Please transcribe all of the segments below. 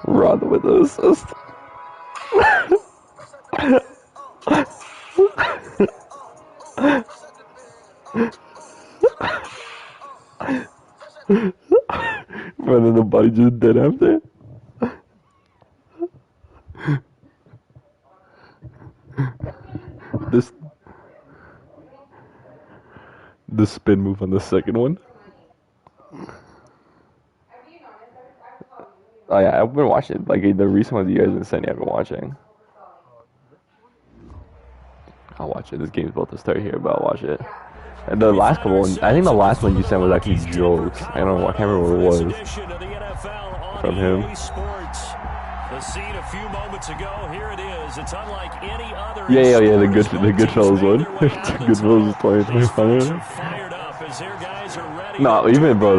Run with the assist. But then the body just dead after. This the spin move on the second one. Oh yeah, I've been watching like the recent ones you guys have been sending. I've been watching. I'll watch it. This game's about to start here, but I'll watch it. And the last couple one, I think the last one you sent was actually jokes. I don't know. I can't remember what it was from him. The scene a few moments ago. Here it is. It's unlike any other. Yeah. The Goodfellas one. Goodfellas is playing. No, even bro,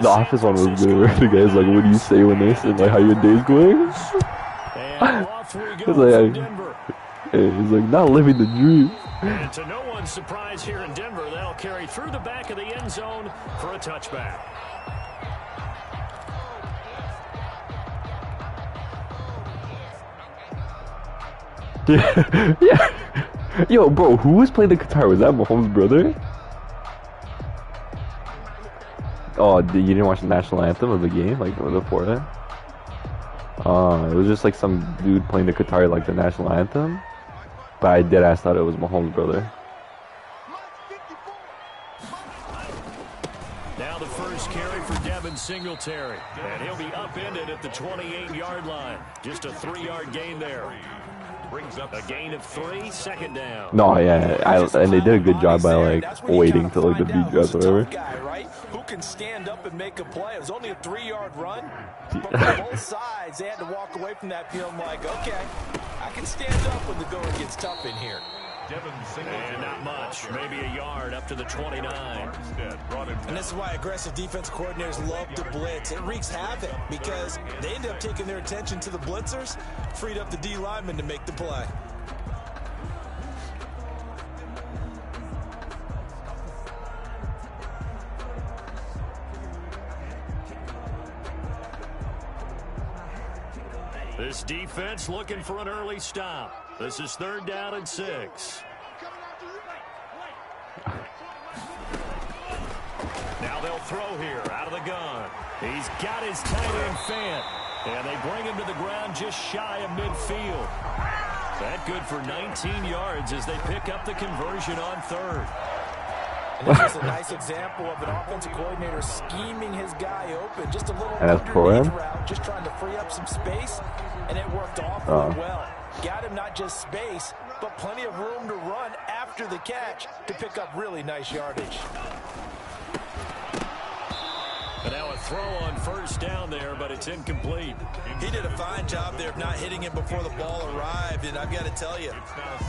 the Office one was good. The guys like, what do you say when they say like how your day's going? He's like not living the dream. And to no one's surprise here in Denver, they'll carry through the back of the end zone for a touchback. Yeah. Yo, bro, who was playing the guitar? Was that Mahomes' brother? Oh, you didn't watch the national anthem of the game, like before that? It was just like some dude playing the guitar like the national anthem. But I thought it was Mahomes' brother. Now the first carry for Devin Singletary. And he'll be upended at the 28-yard line. Just a 3-yard gain there. Brings up a gain of 3, second down. No, yeah, and they did a good job by like waiting till like the beat drops or whatever. Who can stand up and make a play? It was only a 3-yard run, but on both sides they had to walk away from that feeling like, okay, I can stand up when the going gets tough in here. And not much, maybe a yard up to the 29. And this is why aggressive defense coordinators love to blitz. It wreaks havoc because they end up taking their attention to the blitzers, freed up the D lineman to make the play. This defense looking for an early stop. This is 3rd down and 6. Now they'll throw here out of the gun. He's got his tight end Fant. And they bring him to the ground just shy of midfield. That good for 19 yards as they pick up the conversion on 3rd. And this is a nice example of an offensive coordinator scheming his guy open. Just a little underneath route, just trying to free up some space, and it worked awfully well. Got him not just space, but plenty of room to run after the catch to pick up really nice yardage. And now a throw on 1st down there, but it's incomplete. He did a fine job there of not hitting him before the ball arrived, and I've got to tell you,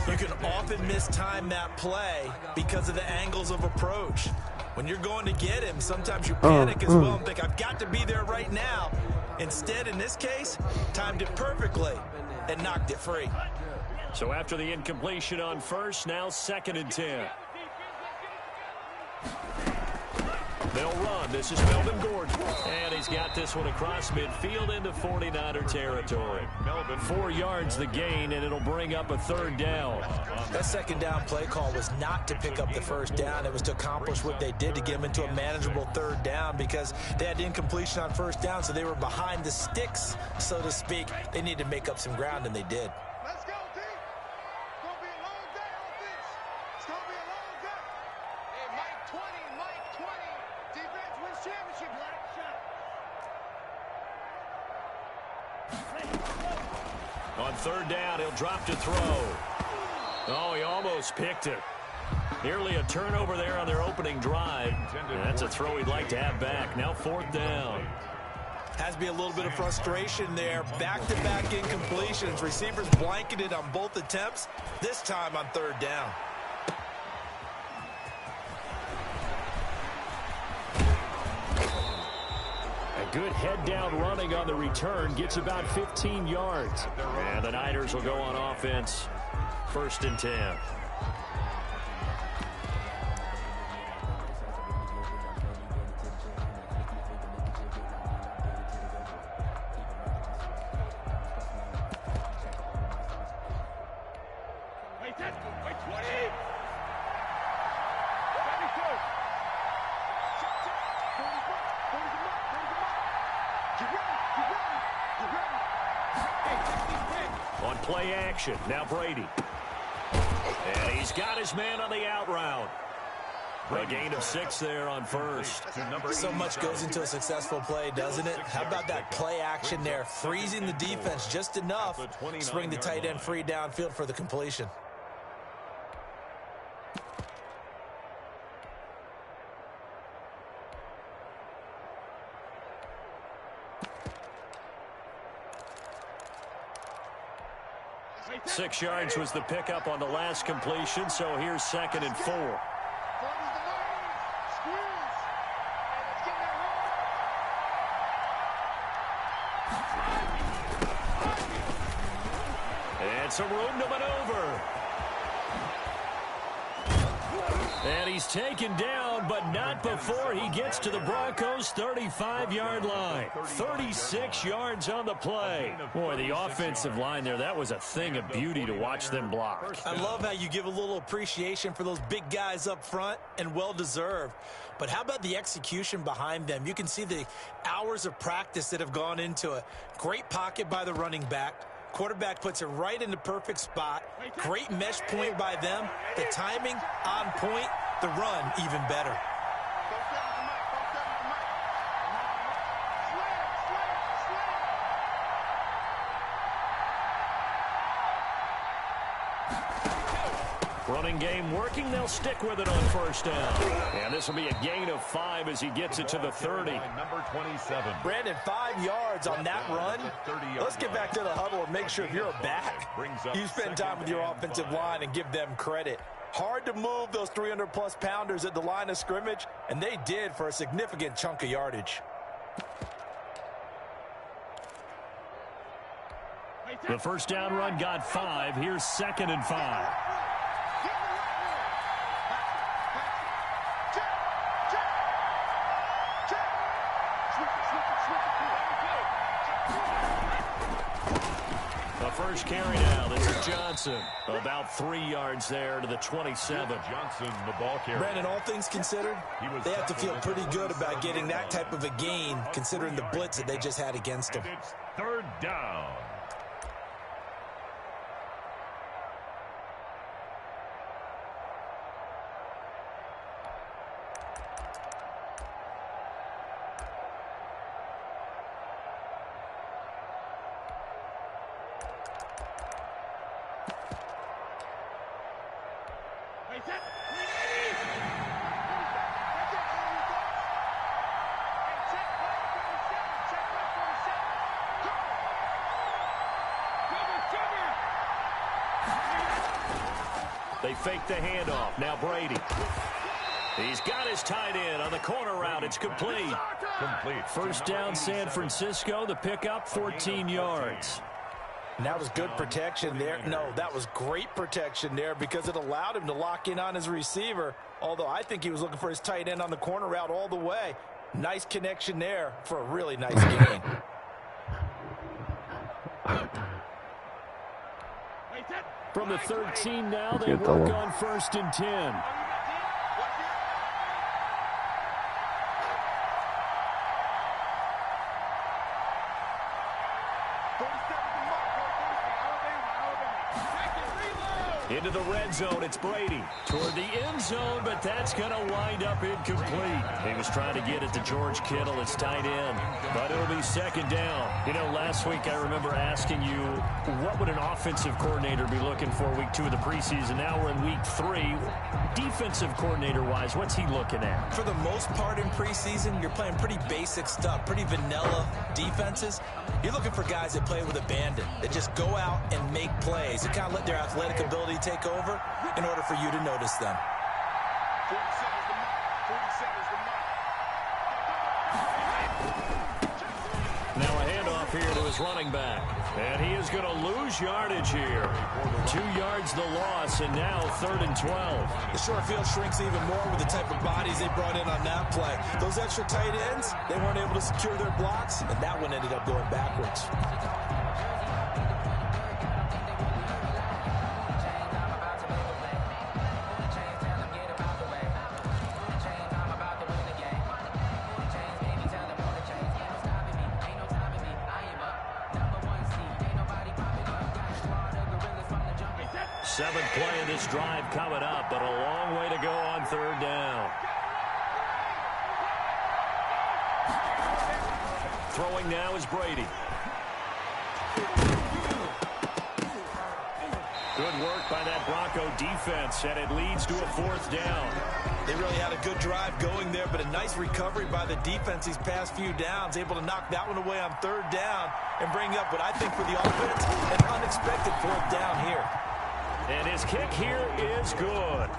you can often mistime that play because of the angles of approach. When you're going to get him, sometimes you panic as well and think, I've got to be there right now. Instead, in this case, timed it perfectly and knocked it free. So after the incompletion on 1st, now 2nd and 10. They'll run. This is Melvin Gordon. And he's got this one across midfield into 49er territory. 4 yards the gain, and it'll bring up a 3rd down. That 2nd down play call was not to pick up the 1st down. It was to accomplish what they did to get them into a manageable 3rd down because they had incompletion on 1st down, so they were behind the sticks, so to speak. They needed to make up some ground, and they did. Let's go, D. It's going to be a long day on this. It's going to be a long day. Hey, Mike 20. Defense wins championship. On 3rd down, he'll drop to throw. Oh, he almost picked it. Nearly a turnover there on their opening drive. And that's a throw he'd like to have back. Now 4th down. Has to be a little bit of frustration there. Back-to-back incompletions. Receivers blanketed on both attempts. This time on 3rd down. Good head-down running on the return. Gets about 15 yards. And the Niners will go on offense. 1st and 10. Wait, 20. 72. On play action, now Brady. And he's got his man on the out route. A gain of 6 there on first. So much goes into a successful play, doesn't it? How about that play action there? Freezing the defense just enough to bring the tight end free downfield for the completion. Six yards was the pickup on the last completion, so here's 2nd and 4. And some room to maneuver. And he's taken down, but not before he gets to the Broncos' 35-yard line. 36 yards on the play. Boy, the offensive line there, that was a thing of beauty to watch them block. I love how you give a little appreciation for those big guys up front, and well-deserved. But how about the execution behind them? You can see the hours of practice that have gone into it. Great pocket by the running back. Quarterback puts it right in the perfect spot. Great mesh point by them. The timing on point. The run even better. Running game working. They'll stick with it on first down. And this will be a gain of 5 as he gets it to the 30. Number 27. Brandon, 5 yards on that run. Let's get back to the huddle and make sure if you're a back, you spend time with your offensive line and give them credit. Hard to move those 300-plus pounders at the line of scrimmage, and they did for a significant chunk of yardage. The first down run got 5. Here's 2nd and 5. First carry now. This is Johnson. About 3 yards there to the 27. Johnson, the ball carrier. Brandon, all things considered, they have to feel pretty good about getting that type of a gain, considering the blitz that they just had against them. And it's 3rd down. They fake the handoff. Now Brady. He's got his tight end on the corner route. It's complete. First down, San Francisco. The pickup, 14 yards. And that was good protection there. No, that was great protection there because it allowed him to lock in on his receiver, although I think he was looking for his tight end on the corner route all the way. Nice connection there for a really nice gain. From the 13 now, they work on 1st and 10. Into the red zone, it's Brady. Toward the end zone, but that's going to wind up incomplete. He was trying to get it to George Kittle, his tight end, but it'll be 2nd down. You know, last week I remember asking you, what would an offensive coordinator be looking for week 2 of the preseason? Now we're in week 3. Defensive coordinator-wise, what's he looking at? For the most part in preseason, you're playing pretty basic stuff, pretty vanilla defenses. You're looking for guys that play with abandon, that just go out and make plays, and kind of let their athletic ability take over in order for you to notice them. 47 is the mark. 47 is the mark. Now a handoff here to his running back. And he is going to lose yardage here. 2 yards the loss, and now 3rd and 12. The short field shrinks even more with the type of bodies they brought in on that play. Those extra tight ends, they weren't able to secure their blocks, and that one ended up going backwards. Seventh play of this drive coming up, but a long way to go on third down. Throwing now is Brady. Good work by that Bronco defense, and it leads to a fourth down. They really had a good drive going there, but a nice recovery by the defense these past few downs, able to knock that one away on third down and bring up what I think for the offense, an unexpected fourth down here. And his kick here is good.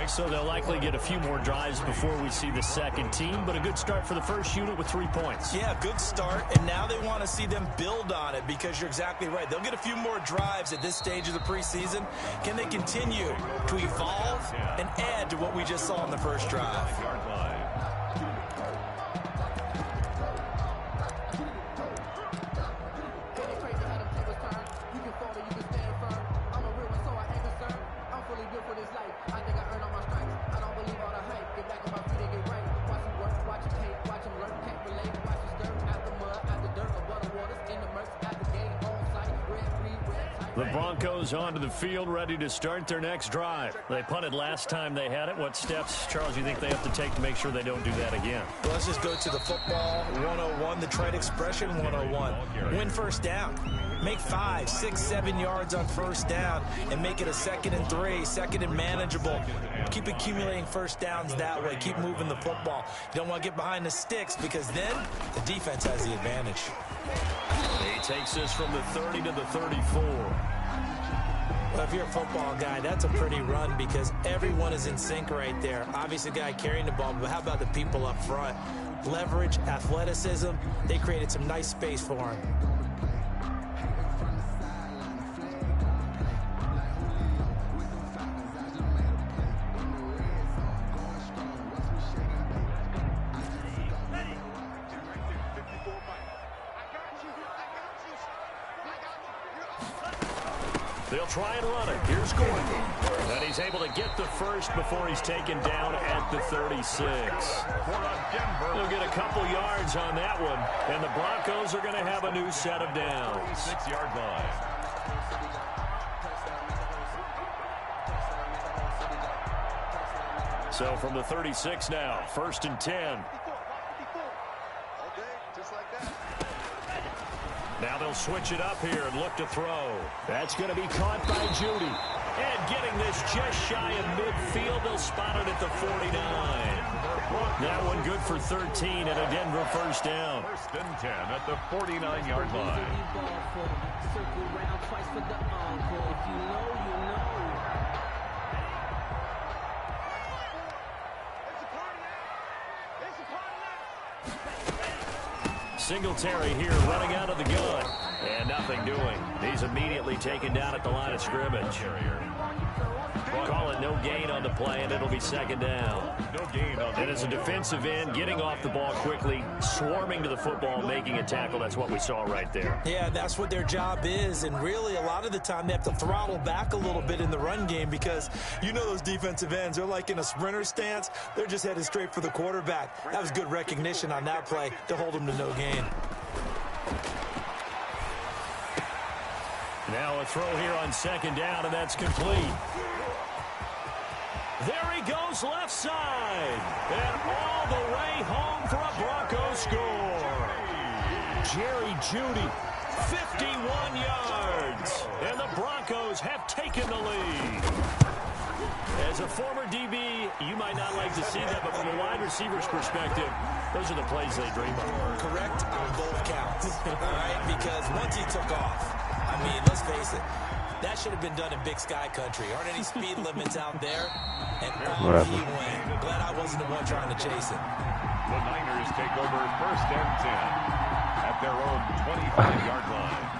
So they'll likely get a few more drives before we see the second team, but a good start for the first unit with 3 points. Yeah, good start, and now they want to see them build on it because you're exactly right. They'll get a few more drives at this stage of the preseason. Can they continue to evolve and add to what we just saw in the first drive? The Broncos onto the field, ready to start their next drive. They punted last time they had it. What steps, Charles, you think they have to take to make sure they don't do that again? Well, let's just go to the football 101, the trade expression 101. Win first down. Make 5, 6, 7 yards on first down and make it a 2nd and 3, 2nd and manageable. Keep accumulating first downs that way. Keep moving the football. You don't want to get behind the sticks because then the defense has the advantage. He takes this from the 30 to the 34. Well, if you're a football guy, that's a pretty run because everyone is in sync right there. Obviously, the guy carrying the ball, but how about the people up front? Leverage, athleticism, they created some nice space for him. They'll try and run it. Here's Gordon. And he's able to get the first before he's taken down at the 36. They'll get a couple yards on that one, and the Broncos are going to have a new set of downs. 6-yard line. So from the 36 now, 1st and 10. Okay, just like that. Now they'll switch it up here and look to throw. That's going to be caught by Judy. And getting this just shy of midfield, they'll spot it at the 49. That one good for 13 and a Denver first down. 1st and 10 at the 49-yard line. Circle round twice for the encore. If you know, you know. Singletary here running out of the gun. And nothing doing. He's immediately taken down at the line of scrimmage. Call it no gain on the play, and it'll be 2nd down. No gain on And as a defensive end, getting off the ball quickly, swarming to the football, making a tackle, that's what we saw right there. Yeah, that's what their job is, and really a lot of the time they have to throttle back a little bit in the run game because you know those defensive ends, they're like in a sprinter stance. They're just headed straight for the quarterback. That was good recognition on that play to hold them to no gain. Now a throw here on 2nd down, and that's complete. There he goes left side. And all the way home for a Bronco score. Jerry Jeudy, 51 yards. And the Broncos have taken the lead. As a former DB, you might not like to see that, but from a wide receiver's perspective, those are the plays they dream of. Correct on both counts, all right? Because once he took off, I mean, let's face it, that should have been done in Big Sky Country. Aren't any speed limits out there? And off he went. Glad I wasn't the one trying to chase it. The Niners take over 1st and 10 at their own 25-yard line.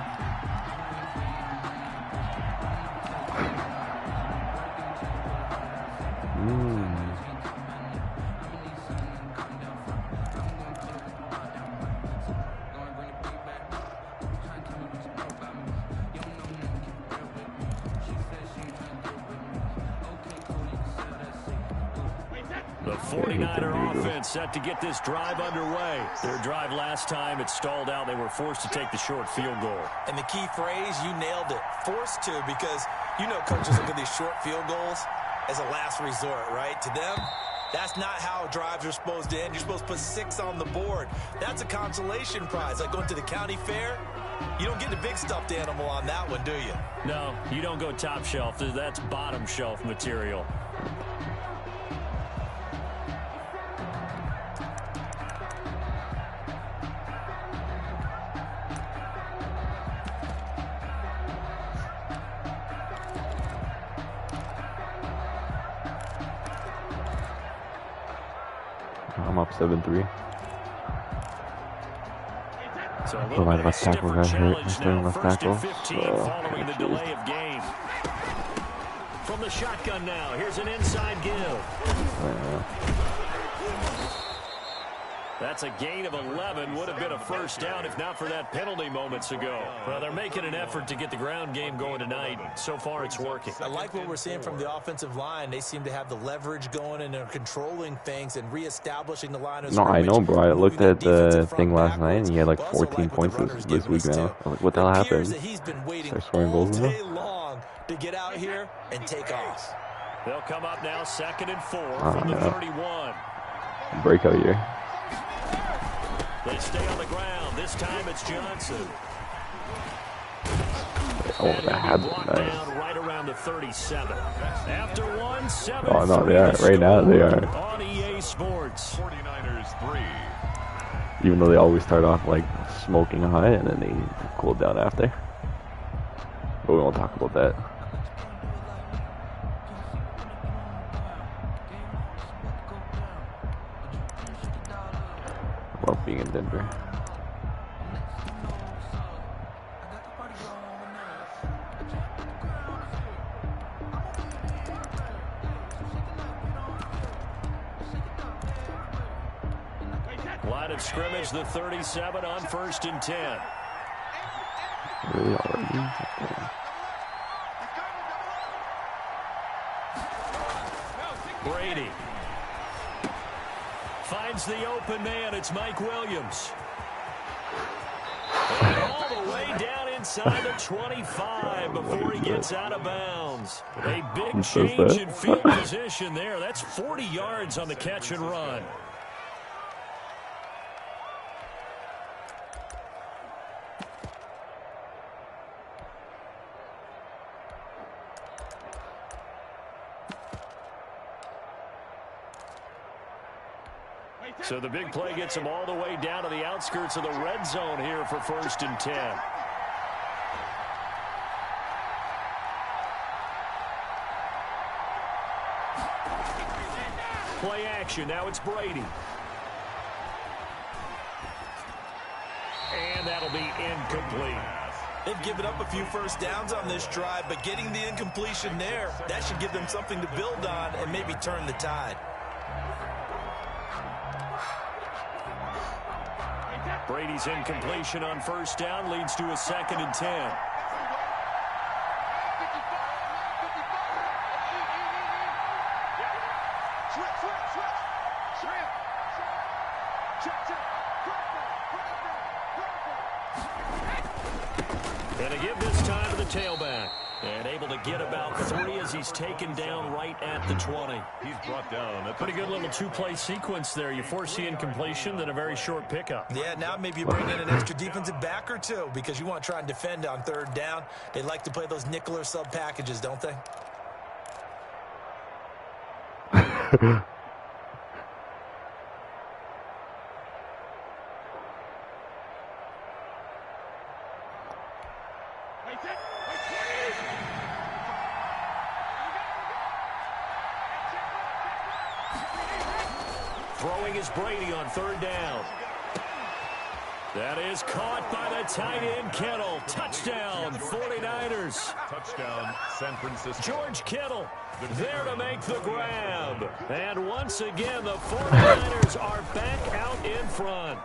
The 49er offense set to get this drive underway. Their drive last time, it stalled out. They were forced to take the short field goal. And the key phrase, you nailed it. Forced to, because you know coaches look at these short field goals as a last resort, right? To them, that's not how drives are supposed to end. You're supposed to put 6 on the board. That's a consolation prize. Like going to the county fair, you don't get the big stuffed animal on that one, do you? No, you don't go top shelf. That's bottom shelf material. I'm up 7-3. So a Oh, little my bit of a left tackle stiffer got hit. challenge He's doing now. left First tackle. and 15 following the delay of game. From the shotgun now, here's an inside give. That's a gain of 11. Would have been a first down if not for that penalty moments ago. Well, they're making an effort to get the ground game going tonight. So far, it's working. I like what we're seeing from the offensive line. They seem to have the leverage going, and they're controlling things and reestablishing the line of No, I scrimmage. know, bro. I looked Moving at that defensive the front thing last night, backwards, and he had like but also 14 like what points the runner's this giving week us, now. too. I was like, what the hell It appears happened? that he's been waiting Start scoring all goals now? day long to get out here and take off. They'll come up now 2nd and 4 from the 31. Breakout year. They stay on the ground. This time it's Johnson. Oh, And that he'll had be brought nice. down right around the 37. After 1, 7. Oh, no, they are. Right now, they are. On EA Sports. 49ers 3. Even though they always start off like smoking high, and then they cool down after. But we won't talk about that. Love being in Denver. Line of scrimmage, the 37 on 1st and 10. Really already? Okay. Brady finds the open man. It's Mike Williams. And all the way down inside the 25 before he gets out of bounds. A big change in field position there. That's 40 yards on the catch and run. So the big play gets him all the way down to the outskirts of the red zone here for 1st and 10. Play action. Now it's Brady. And that'll be incomplete. They've given up a few first downs on this drive, but getting the incompletion there, that should give them something to build on and maybe turn the tide. Brady's incompletion on 1st down leads to a 2nd and 10. And to give this time to the tailback. And able to get about 3 as he's taken down right at the 20. He's brought down. A pretty good little two-play sequence there. You force the incompletion, then a very short pickup. Yeah, now maybe you bring in an extra defensive back or two because you want to try and defend on 3rd down. They like to play those nickel or sub packages, don't they? Throwing is Brady on 3rd down. That is caught by the tight end Kittle. Touchdown, 49ers. Touchdown, San Francisco. George Kittle there to make the grab. And once again, the 49ers are back out in front.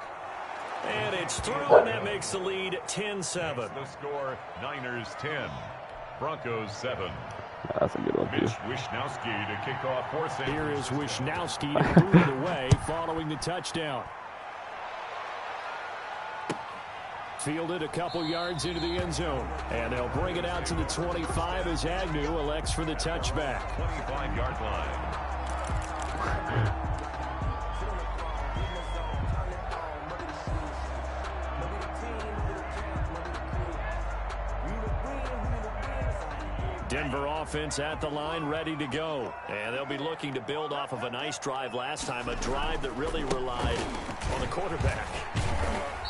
And it's through, and that makes the lead 10-7. The score, Niners 10, Broncos 7. That's a good one, too. Mitch Wishnowski to kick off for San Here is Francisco. Wishnowski to boot it away following the touchdown. Fielded a couple yards into the end zone. And they'll bring it out to the 25 as Agnew elects for the touchback. 25-yard line. Denver offense at the line, ready to go. And they'll be looking to build off of a nice drive last time, a drive that really relied on the quarterback.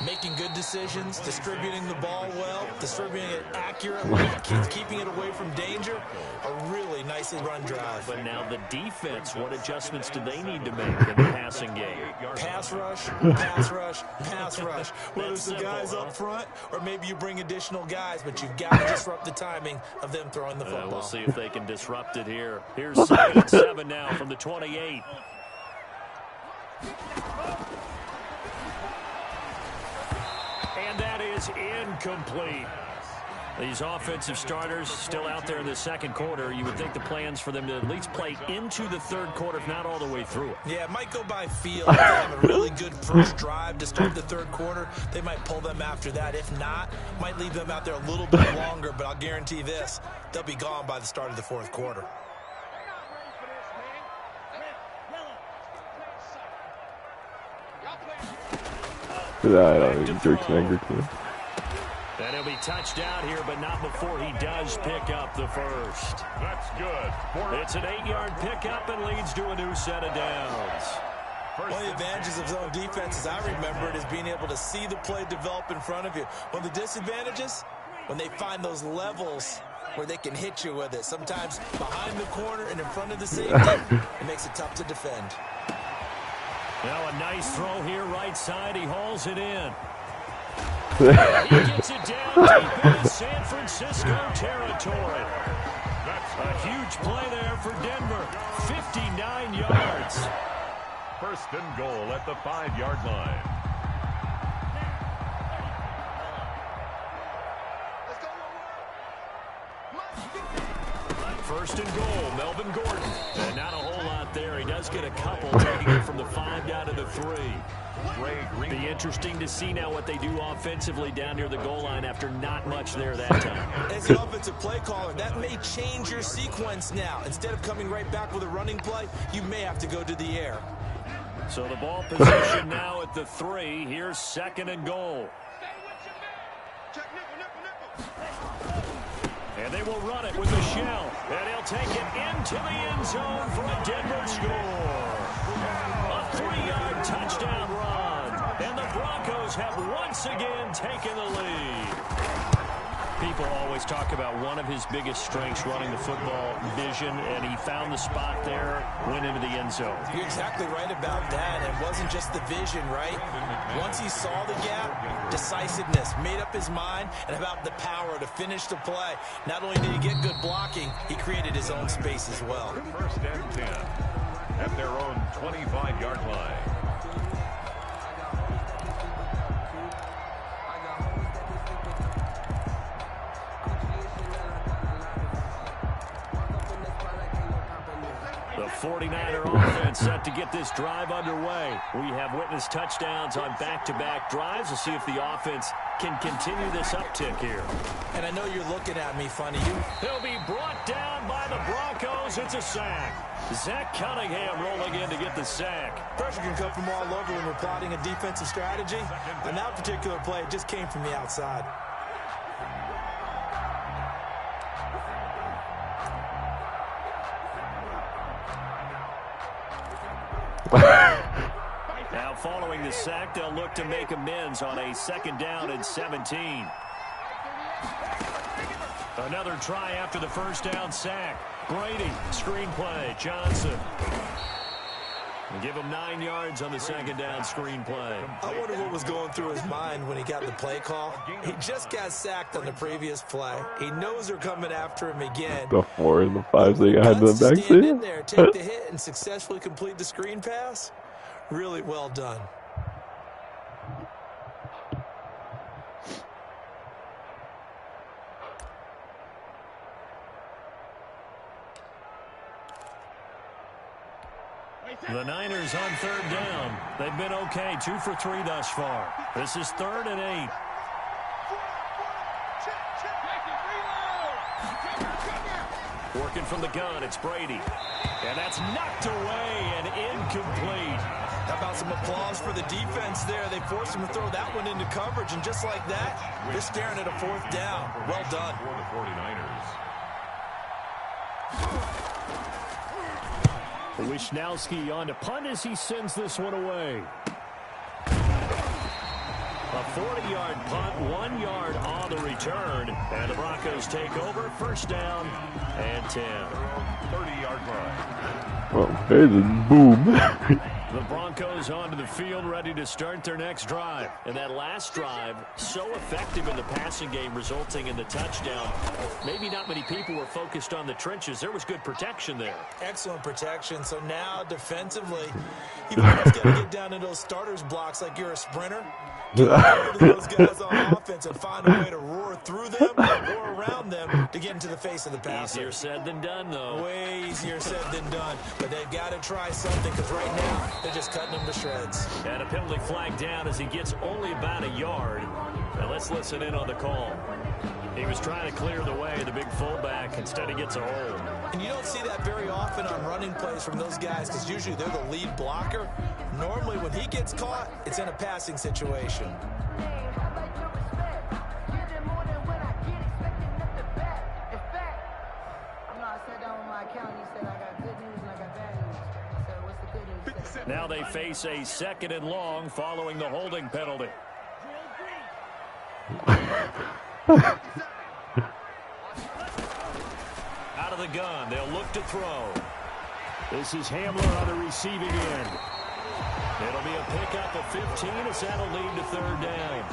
Making good decisions, distributing the ball well, distributing it accurately, keeping it away from danger. A really nicely run drive. But now the defense, what adjustments do they need to make in the passing game? Pass rush, pass rush, pass rush. Whether it's the guys up front or maybe you bring additional guys, but you've got to disrupt the timing of them throwing the football. We'll see if they can disrupt it here. Here's 2nd and 7 now from the 28. And that is incomplete. These offensive starters still out there in the second quarter. You would think the plans for them to at least play into the third quarter, if not all the way through it. Yeah, it might go by feel. If they have a really good first drive to start the third quarter, they might pull them after that. If not, might leave them out there a little bit longer, but I'll guarantee this, they'll be gone by the start of the fourth quarter. He jerks anger too. And he'll be touched out here, but not before he does pick up the first. That's good. It's an 8-yard pickup and leads to a new set of downs. One of the advantages of zone defense, as I remember it, is being able to see the play develop in front of you. One of the disadvantages, when they find those levels where they can hit you with it. Sometimes behind the corner and in front of the safety, it makes it tough to defend. Now a nice throw here right side. He hauls it in. He gets it down deep into San Francisco territory. That's A huge play there for Denver. 59 yards. first and goal at the 5-yard line. First and goal, Melvin Gordon. And not a whole lot there. He does get a couple, taking it from the 5 down to the 3. Be interesting to see now what they do offensively down near the goal line after not much there that time. As an offensive play caller, that may change your sequence now. Instead of coming right back with a running play, you may have to go to the air. So the ball position now at the 3. Here's 2nd and goal. And they will run it with Michelle. And he'll take it into the end zone for a Denver score. A 3-yard touchdown run. And the Broncos have once again taken the lead. People always talk about one of his biggest strengths running the football, vision, and he found the spot there, went into the end zone. You're exactly right about that. It wasn't just the vision, right? Once he saw the gap, decisiveness, made up his mind, and about the power to finish the play. Not only did he get good blocking, he created his own space as well. First and 10 at their own 25-yard line. The 49er offense set to get this drive underway. We have witnessed touchdowns on back-to-back drives. We'll see if the offense can continue this uptick here. And I know you're looking at me funny. He'll be brought down by the Broncos. It's a sack. Zach Cunningham rolling in to get the sack. Pressure can come from all over when we're plotting a defensive strategy. On that particular play, it just came from the outside. Now following the sack, they'll look to make amends on a 2nd down and 17. Another try after the first down sack. Brady, screenplay, Johnson. And give him 9 yards on the 2nd down screenplay. I wonder what was going through his mind when he got the play call. He just got sacked on the previous play. He knows they're coming after him again. The 4 and the 5 they got in the back stand in seat. there, take the hit, and successfully complete the screen pass. Really well done. The Niners on third down. They've been okay, 2 for 3 thus far. This is 3rd and 8. Working from the gun, it's Brady. And that's knocked away and incomplete. How about some applause for the defense there? They forced him to throw that one into coverage, and just like that, they're staring at a 4th down. Well done. For the 49ers. Wishnowski on to punt as he sends this one away. A 40-yard punt, 1 yard on the return. And the Broncos take over, 1st down and 10. 30-yard line. Well, there's a boom. The Broncos onto the field, ready to start their next drive. And that last drive, so effective in the passing game, resulting in the touchdown. Maybe not many people were focused on the trenches. There was good protection there. Excellent protection. So now, defensively, you've got to get down to those starters blocks like you're a sprinter. Get those guys on offense and find a way to roar through them or around them to get into the face of the passer. Easier said than done, though. Way easier said than done. But they've got to try something, because right now they're just cutting him to shreds. And a penalty flag down as he gets only about a yard. Now let's listen in on the call. He was trying to clear the way, the big fullback. Instead, he gets a hold. And you don't see that very often on running plays from those guys, because usually they're the lead blocker. Normally, when he gets caught, it's in a passing situation. Now they face a 2nd and long following the holding penalty. Out of the gun, they'll look to throw. This is Hamler on the receiving end. It'll be a pickup of 15 as that'll lead to 3rd down.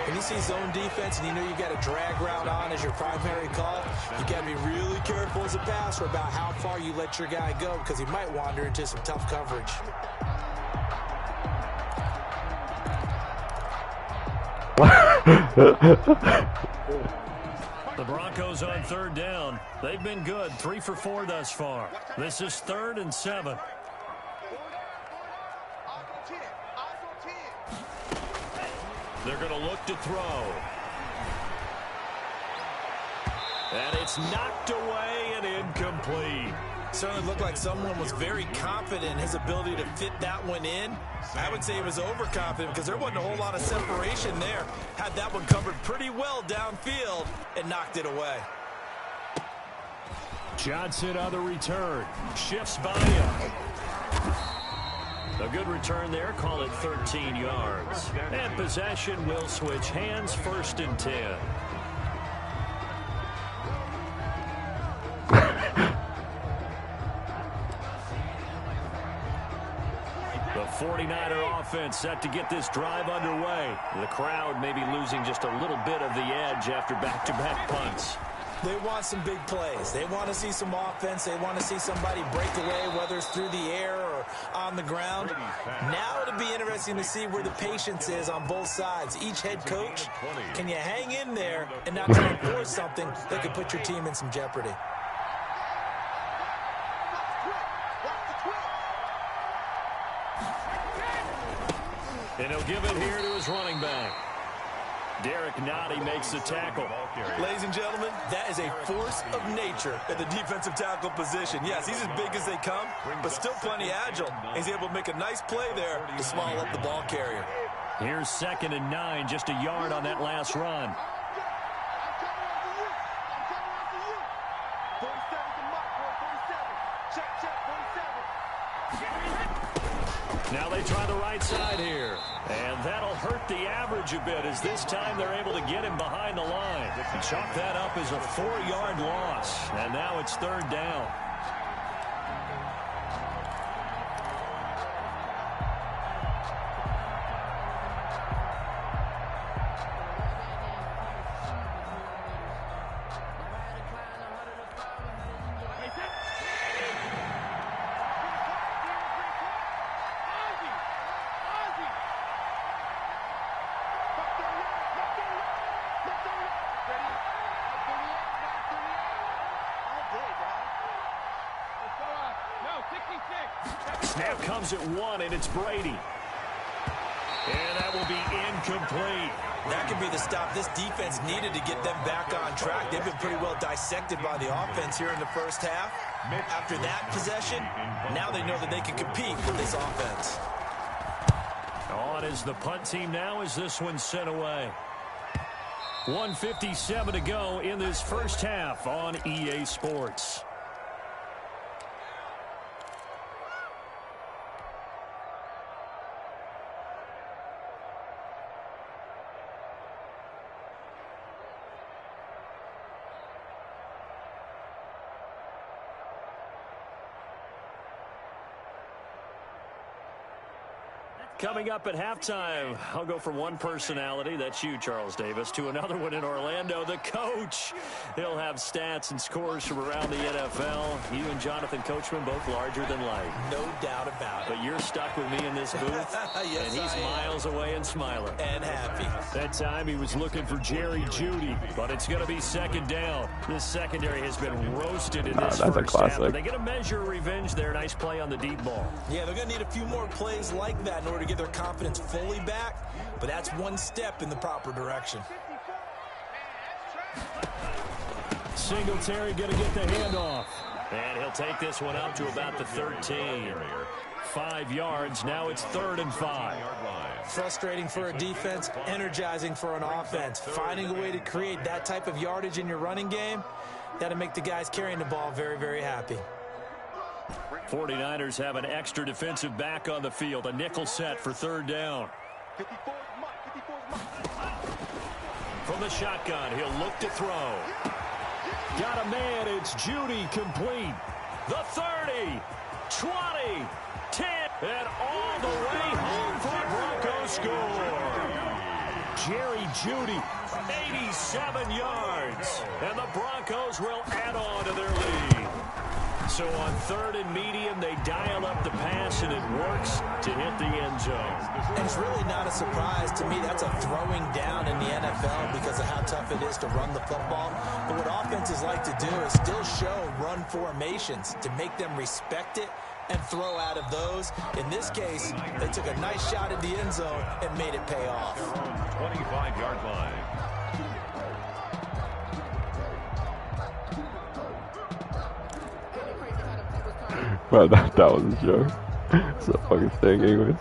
When you see zone defense and you know you got a drag route on as your primary call, you got to be really careful as a passer about how far you let your guy go, because he might wander into some tough coverage. The Broncos on 3rd down. They've been good, 3 for 4 thus far. This is 3rd and 7. They're going to look to throw. And it's knocked away and incomplete. Certainly looked like someone was very confident in his ability to fit that one in. I would say he was overconfident, because there wasn't a whole lot of separation there. Had that one covered pretty well downfield and knocked it away. Johnson on the return. Shifts by him. A good return there. Call it 13 yards. And possession will switch hands, 1st and 10. The 49er offense set to get this drive underway. The crowd maybe losing just a little bit of the edge after back-to-back punts. They want some big plays. They want to see some offense. They want to see somebody break away, whether it's through the air or on the ground. Now it'll be interesting to see where the patience is on both sides. Each head coach, can you hang in there and not try and force something that could put your team in some jeopardy? And he'll give it here to his running back. Derek Nottie makes the tackle. Ladies and gentlemen, that is a force of nature at the defensive tackle position. Yes, he's as big as they come, but still plenty agile. He's able to make a nice play there to small up the ball carrier. Here's 2nd and 9, just a yard on that last run. Now they try the right side here. And that'll hurt the average a bit, as this time they're able to get him behind the line. Chalk that up as a 4-yard loss. And now it's 3rd down. Snap comes at 1, and it's Brady. And that will be incomplete. That could be the stop this defense needed to get them back on track. They've been pretty well dissected by the offense here in the first half. After that possession, now they know that they can compete with this offense. On is the punt team now as this one's sent away. 1:57 to go in this first half on EA Sports. Coming up at halftime, I'll go from one personality, that's you, Charles Davis, to another one in Orlando, the coach. He'll have stats and scores from around the NFL. You and Jonathan Coachman, both larger than life. No doubt about it. But you're stuck with me in this booth, yes, and he's miles away and smiling. And happy. That time he was looking for Jerry Jeudy, but it's going to be second down. This secondary has been roasted in this that's a first classic. half. They're going to measure revenge there. Nice play on the deep ball. Yeah, they're going to need a few more plays like that in order to get their confidence fully back, but that's one step in the proper direction. Singletary going to get the handoff. And he'll take this one up to about the 13. 5 yards. Now it's 3rd and 5. Frustrating for a defense, energizing for an offense. Finding a way to create that type of yardage in your running game, that'll make the guys carrying the ball very, very happy. 49ers have an extra defensive back on the field. A nickel set for 3rd down. From the shotgun, he'll look to throw. Got a man, it's Jeudy, complete. The 30, 20, 10, and all the way home for a Broncos score. Jerry Jeudy, 87 yards, and the Broncos will add on to their lead. So on 3rd and medium, they dial up the pass, and it works to hit the end zone. And it's really not a surprise to me. That's a throwing down in the NFL because of how tough it is to run the football. But what offenses like to do is still show run formations to make them respect it and throw out of those. In this case, they took a nice shot at the end zone and made it pay off. 25-yard line. Bro, that was a joke. It's a fucking thing, anyways.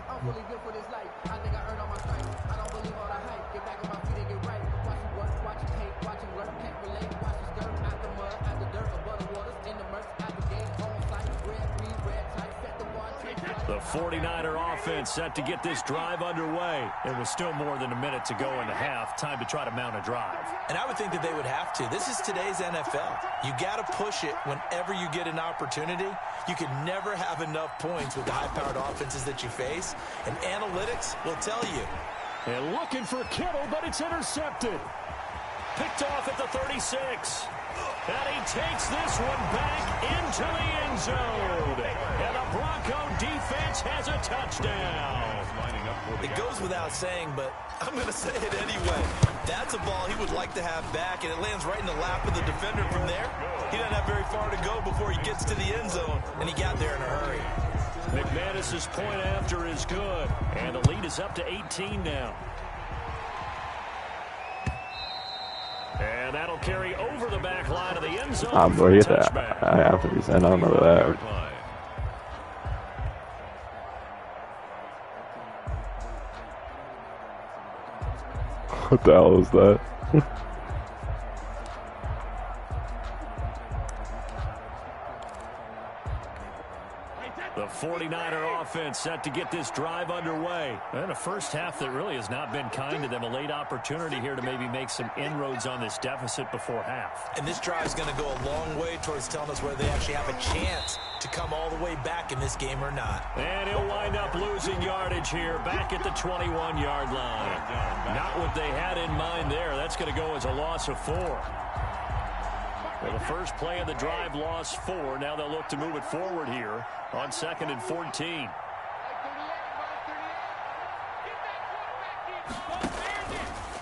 The 49er offense set to get this drive underway. It was still more than a minute to go in the half. Time to try to mount a drive. And I would think that they would have to. This is today's NFL. You got to push it whenever you get an opportunity. You can never have enough points with the high-powered offenses that you face. And analytics will tell you. And looking for Kittle, but it's intercepted. Picked off at the 36. And he takes this one back into the end zone. And the Bronco defense has a touchdown. It goes without saying, but I'm going to say it anyway. That's a ball he would like to have back, and it lands right in the lap of the defender from there. He doesn't have very far to go before he gets to the end zone, and he got there in a hurry. McManus's point after is good, and the lead is up to 18 now. And that'll carry over the back line of the end zone. Ah, bro, hit that. I have to be saying, I don't know that. What the hell was that? The 49er offense set to get this drive underway. And a first half that really has not been kind to them. A late opportunity here to maybe make some inroads on this deficit before half. And this drive is going to go a long way towards telling us whether they actually have a chance to come all the way back in this game or not. And he'll wind up losing yardage here back at the 21-yard line. Not what they had in mind there. That's going to go as a loss of 4. Well, the first play of the drive lost 4. Now they'll look to move it forward here on 2nd and 14.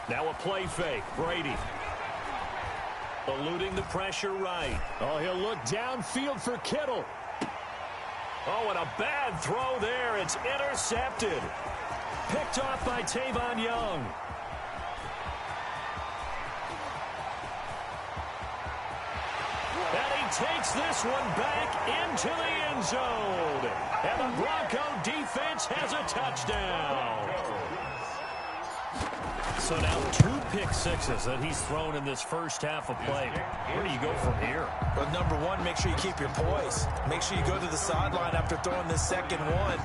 Now a play fake. Brady. Eluding the pressure right. Oh, he'll look downfield for Kittle. Oh, and a bad throw there. It's intercepted. Picked off by Tavon Young. And he takes this one back into the end zone. And the Bronco defense has a touchdown. So now 2 pick sixes that he's thrown in this first half of play. Where do you go from here? Well, number one, make sure you keep your poise. Make sure you go to the sideline after throwing this second one,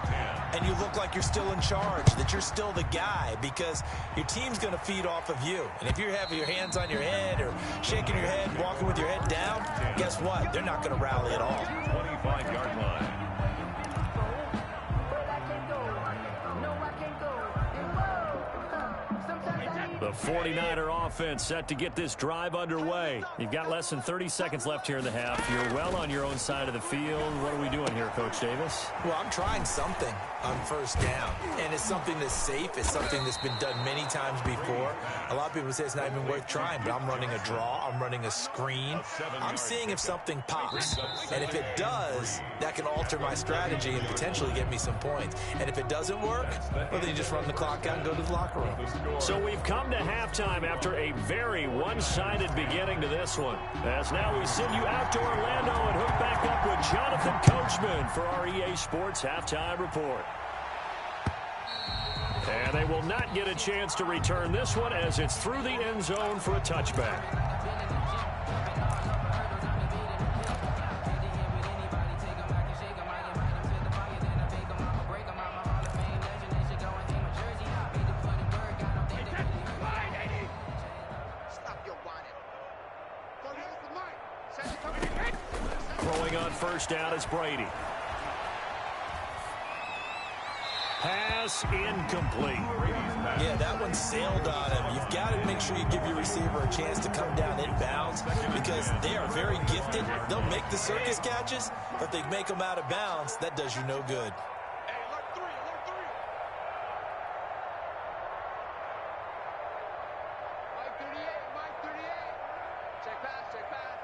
and you look like you're still in charge, that you're still the guy, because your team's going to feed off of you. And if you're having your hands on your head or shaking your head, walking with your head down, guess what? They're not going to rally at all. 25-yard line. The 49er offense set to get this drive underway. You've got less than 30 seconds left here in the half. You're well on your own side of the field. What are we doing here, Coach Davis? Well, I'm trying something on first down, and it's something that's safe. It's something that's been done many times before. A lot of people say it's not even worth trying, but I'm running a draw. I'm running a screen. I'm seeing if something pops, and if it does, that can alter my strategy and potentially get me some points. And if it doesn't work, well, then you just run the clock out and go to the locker room. So we've come to halftime after a very one-sided beginning to this one. As now we send you out to Orlando and hook back up with Jonathan Coachman for our EA Sports Halftime Report. And they will not get a chance to return this one as it's through the end zone for a touchback. Throwing on first down is Brady. Pass incomplete. Yeah, that one sailed on him. You've got to make sure you give your receiver a chance to come down inbounds because they are very gifted. They'll make the circus catches, but if they make them out of bounds, that does you no good. Hey, alert 3, alert 3. Mike 38, Mike 38. Check pass, check pass.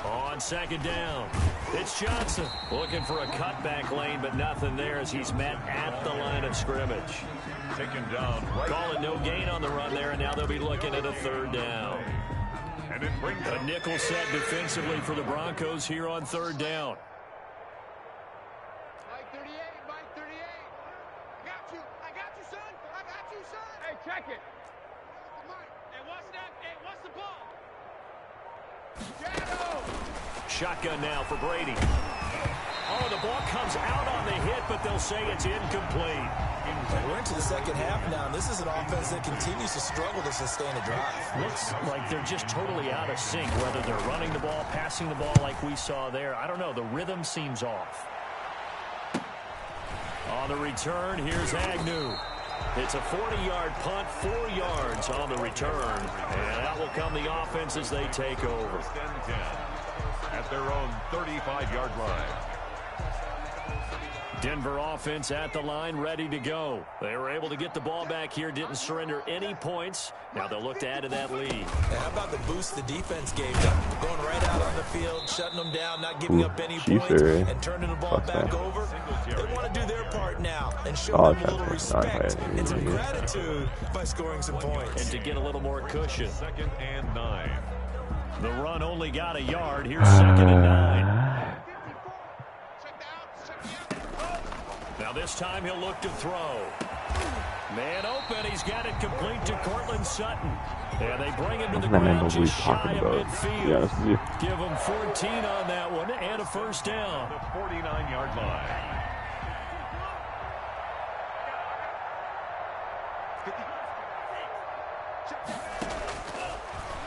On second down, it's Johnson looking for a cutback lane, but nothing there as he's met at the line of scrimmage. Taken down. Right. Call it no gain on the run there, and now they'll be looking at a third down. And it brings A nickel set defensively for the Broncos here on third down. Mike 38, Mike 38. I got you, son. I got you, son. Hey, check it. Mike. Hey, what's that? Hey, what's the ball? Shadow. Shotgun now for Brady. Oh, the ball comes out on the hit, but they'll say it's incomplete. We're into the second half now, and this is an offense that continues to struggle to sustain a drive. Looks like they're just totally out of sync, whether they're running the ball, passing the ball like we saw there. I don't know. The rhythm seems off. On the return, here's Agnew. It's a 40-yard punt, 4 yards on the return. And out will come the offense as they take over. first and 10 at their own 35-yard line. Denver offense at the line, ready to go. They were able to get the ball back here, didn't surrender any points. Now they'll look to add to that lead. And how about the boost the defense gave them? Going right out on the field, shutting them down, not giving up any points, and turning the ball back over. They want to do their part now and show them a little respect and some gratitude by scoring some points. And to get a little more cushion. 2nd and 9. The run only got a yard. Here's 2nd and 9. Now this time he'll look to throw. Man open. He's got it complete to Cortland Sutton. And they bring him to the ground just shy of midfield. Give him 14 on that one and a first down. The 49-yard line.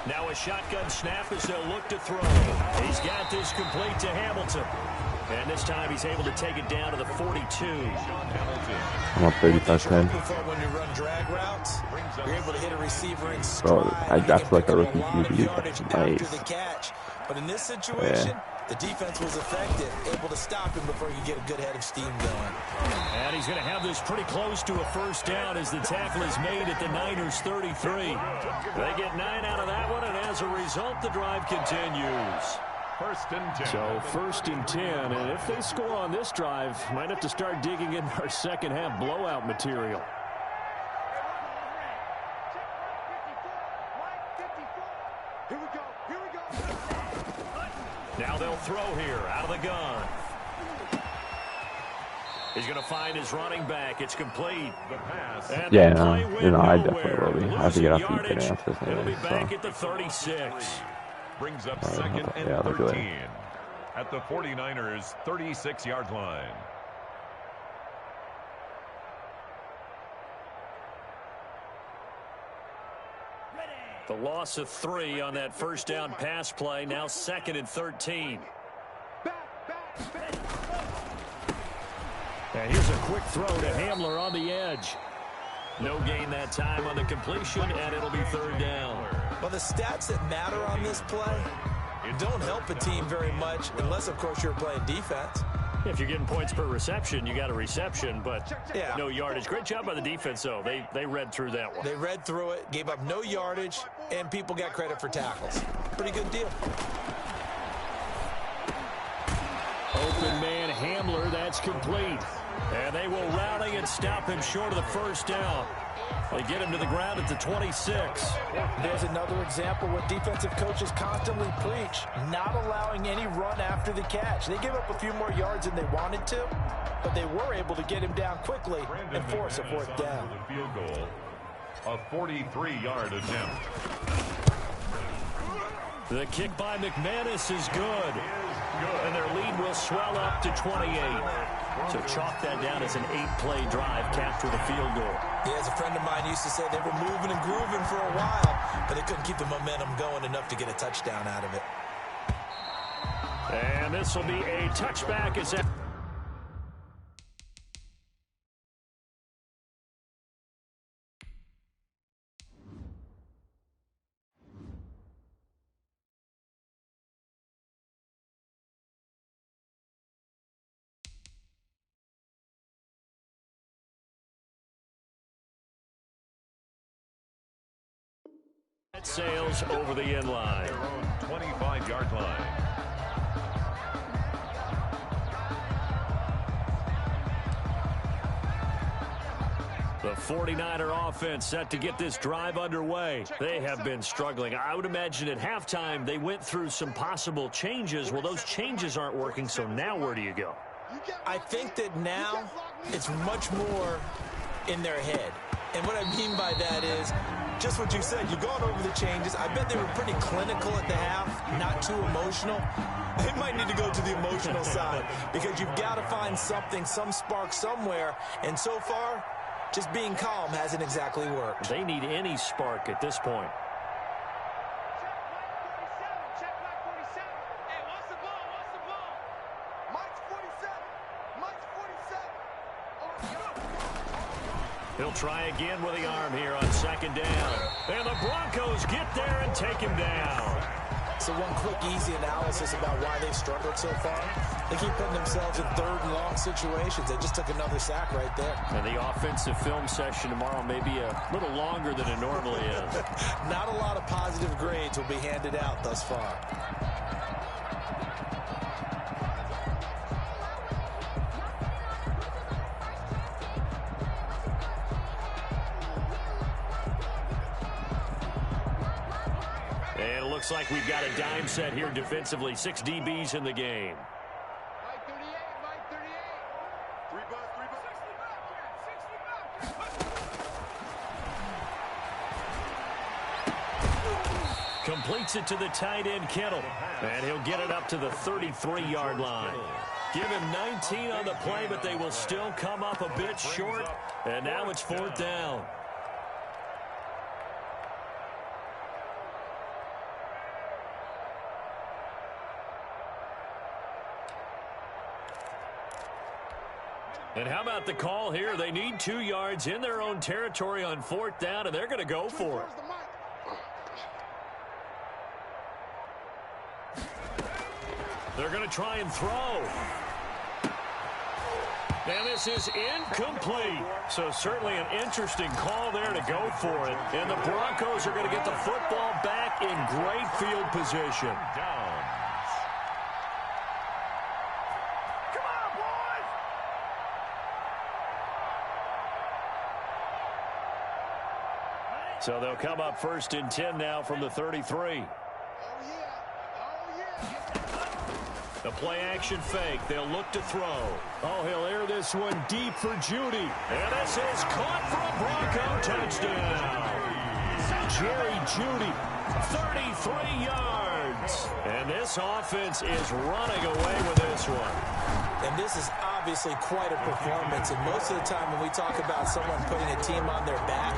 Now a shotgun snap as they'll look to throw. He's got this complete to Hamilton. And this time he's able to take it down to the 42. I'm up 30%. When you run drag routes, you're able to hit a receiver in stride. Bro, that's like a rookie QB. After the Nice. catch. But in this situation, the defense was effective, able to stop him before you get a good head of steam going. And he's going to have this pretty close to a first down as the tackle is made at the Niners' 33. They get 9 out of that one, and as a result, the drive continues. First and 10. So first and 10, and if they score on this drive, might have to start digging in our second half blowout material. Here we go. Here we go. Now they'll throw here out of the gun. He's going to find his running back. It's complete. The pass. And Yeah, the play went I nowhere. definitely will be. I have to get Losing off the yardage. after this It'll be anyway, back so. at the 36. Brings up second and yeah, look at 13 at the 49ers' 36-yard line. The loss of 3 on that first down pass play. Now second and 13. And here's a quick throw to Hamler on the edge. No gain that time on the completion, and it'll be third down. Well, the stats that matter on this play don't help a team very much unless, of course, you're playing defense. If you're getting points per reception, you got a reception, but Yeah. no yardage. Great job by the defense, though. They read through that one. They read through it, gave up no yardage, and people got credit for tackles. Pretty good deal. Open man Hamler, that's complete. And they will rally and stop him short of the first down. They get him to the ground at the 26. There's another example what defensive coaches constantly preach, not allowing any run after the catch. They gave up a few more yards than they wanted to, but they were able to get him down quickly and force a fourth down. The field goal, a 43-yard attempt. The kick by McManus is good. And their lead will swell up to 28. So chalk that down as an 8-play drive capture the field goal. Yeah, as a friend of mine used to say, they were moving and grooving for a while, but they couldn't keep the momentum going enough to get a touchdown out of it. And this will be a touchback as that. Sails over the end line. Their own 25-yard line. The 49er offense set to get this drive underway. They have been struggling. I would imagine at halftime they went through some possible changes. Well, those changes aren't working, so now where do you go? I think that now it's much more in their head. And what I mean by that is just what you said. You've gone over the changes. I bet they were pretty clinical at the half, not too emotional. They might need to go to the emotional side because you've got to find something, some spark somewhere. And so far, just being calm hasn't exactly worked. They need any spark at this point. Check back 47. Hey, what's the ball? What's the ball? Mike's 47. Mike's 47. He'll try again with the arm here on second down. And the Broncos get there and take him down. So one quick, easy analysis about why they've struggled so far. They keep putting themselves in third and long situations. They just took another sack right there. And the offensive film session tomorrow may be a little longer than it normally is. Not a lot of positive grades will be handed out thus far. And it looks like we've got a dime set here defensively. 6 DBs in the game. Mike 38, Mike 38. 3 bucks, 3 bucks. 60 bucks. Completes it to the tight end, Kittle. And he'll get it up to the 33-yard line. Give him 19 on the play, but they will still come up a bit short. And now it's fourth down. And how about the call here? They need 2 yards in their own territory on fourth down, and they're going to go for it. They're going to try and throw. And this is incomplete. So certainly an interesting call there to go for it. And the Broncos are going to get the football back in great field position. Downs. So they'll come up 1st and 10 now from the 33. The play action fake. They'll look to throw. Oh, he'll air this one deep for Judy. And this is caught for a Bronco touchdown. Jerry Judy, 33 yards. And this offense is running away with this one. And this is obviously quite a performance. And most of the time when we talk about someone putting a team on their back,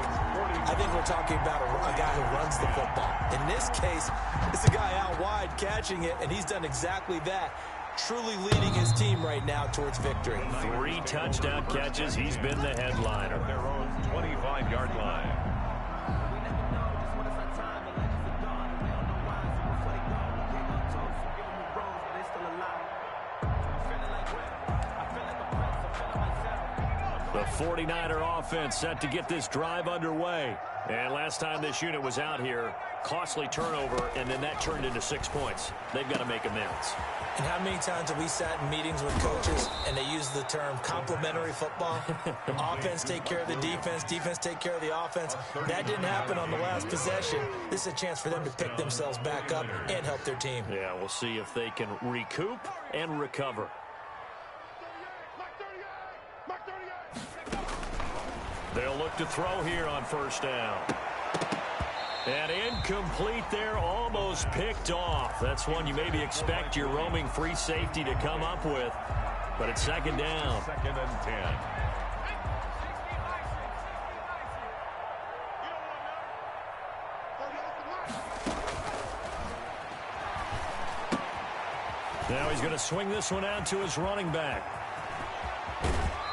I think we're talking about a guy who runs the football. In this case, it's a guy out wide catching it, and he's done exactly that, truly leading his team right now towards victory. 3 touchdown catches. He's been the headliner. At their own 25-yard line. The 49er offense set to get this drive underway. And last time this unit was out here, costly turnover, and then that turned into 6 points. They've got to make amends. And how many times have we sat in meetings with coaches and they use the term complementary football? Offense take care of the defense, defense take care of the offense. That didn't happen on the last possession. This is a chance for them to pick themselves back up and help their team. Yeah, we'll see if they can recoup and recover. They'll look to throw here on 1st down. And incomplete there, almost picked off. That's one you maybe expect your roaming free safety to come up with. But it's 2nd down. 2nd and 10. Now he's going to swing this one out to his running back.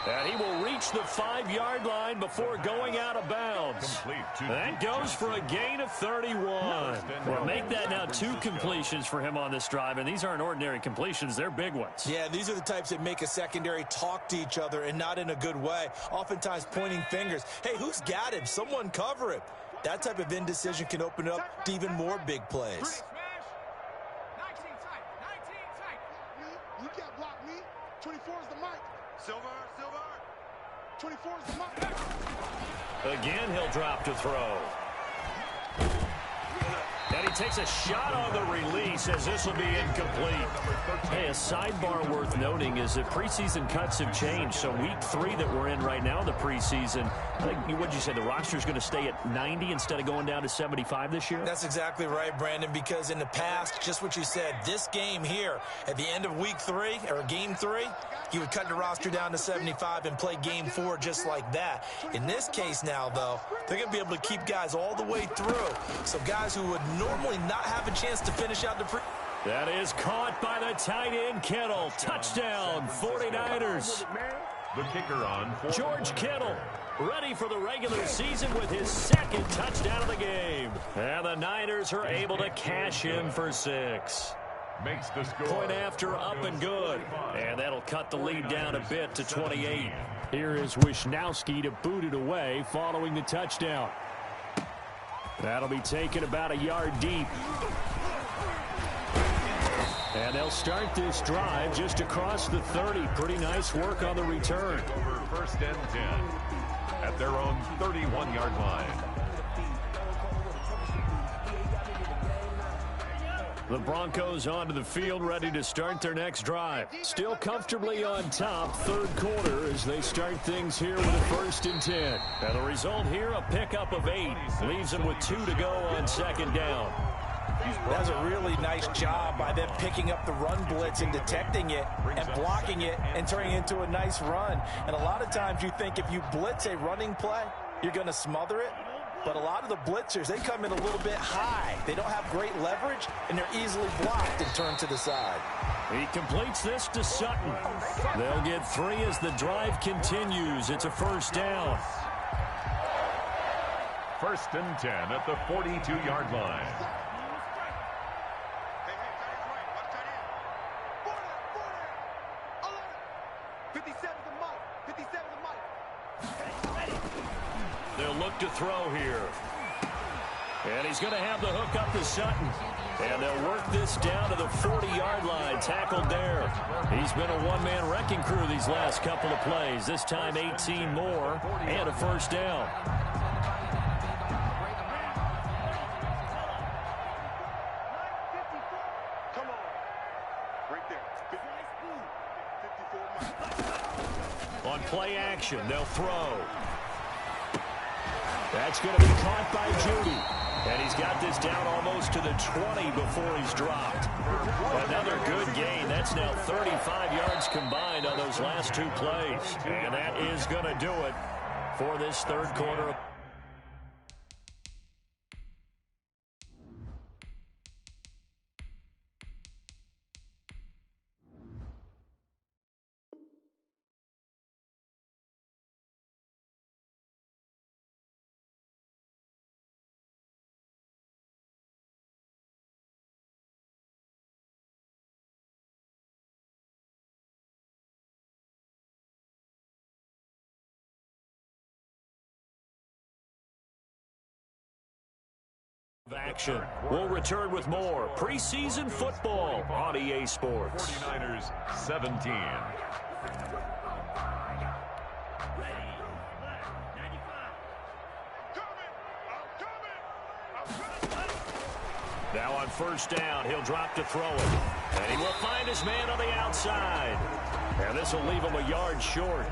And he will reach the 5-yard line before going out of bounds. That goes for a gain of 31. Well, make that now 2 completions for him on this drive, and these aren't ordinary completions. They're big ones. Yeah, these are the types that make a secondary talk to each other and not in a good way, oftentimes pointing fingers. Hey, who's got him? Someone cover him. That type of indecision can open up to even more big plays. You can't block me. 24 is the mic. Silver. 24 is the mic. Again, he'll drop to throw. And he takes a shot on the release as this will be incomplete. Hey, a sidebar worth noting is that preseason cuts have changed. So week 3 that we're in right now, the preseason, what'd you say, the roster's going to stay at 90 instead of going down to 75 this year? That's exactly right, Brandon, because in the past, just what you said, this game here, at the end of week 3, or game 3, he would cut the roster down to 75 and play game 4 just like that. In this case now, though, they're going to be able to keep guys all the way through. So guys who would normally not have a chance to finish out the pre... That is caught by the tight end, Kittle. Touchdown, 49ers. The kicker on George Kittle, ready for the regular season with his 2nd touchdown of the game. And the Niners are able to cash in for 6. makes the score. Point after, up and good. And that'll cut the lead down a bit to 28. Here is Wisnowski to boot it away following the touchdown. That'll be taken about a yard deep. And they'll start this drive just across the 30. Pretty nice work on the return. Over 1st and 10 at their own 31-yard line. The Broncos onto the field, ready to start their next drive. Still comfortably on top, third quarter, as they start things here with a 1st and 10. And the result here, a pickup of 8. Leaves them with 2 to go on 2nd down. That's a really nice job by them picking up the run blitz and detecting it and blocking it and turning it into a nice run. And a lot of times you think if you blitz a running play, you're going to smother it. But a lot of the blitzers, they come in a little bit high. They don't have great leverage, and they're easily blocked and turned to the side. He completes this to Sutton. They'll get 3 as the drive continues. It's a 1st down. 1st and 10 at the 42-yard line. 57 the mic. 57 the mic. They'll look to throw here. And he's going to have the hook up to Sutton. And they'll work this down to the 40-yard line. Tackled there. He's been a one-man wrecking crew these last couple of plays. This time 18 more and a 1st down. Right there. 54 miles. On play action, they'll throw. That's going to be caught by Judy. And he's got this down almost to the 20 before he's dropped. Another good gain. That's now 35 yards combined on those last two plays. And that is going to do it for this third quarter. Action. We'll return with more preseason football on EA Sports. 49ers 17. Now on first down, he'll drop to throw it. And he will find his man on the outside. And this will leave him a yard short.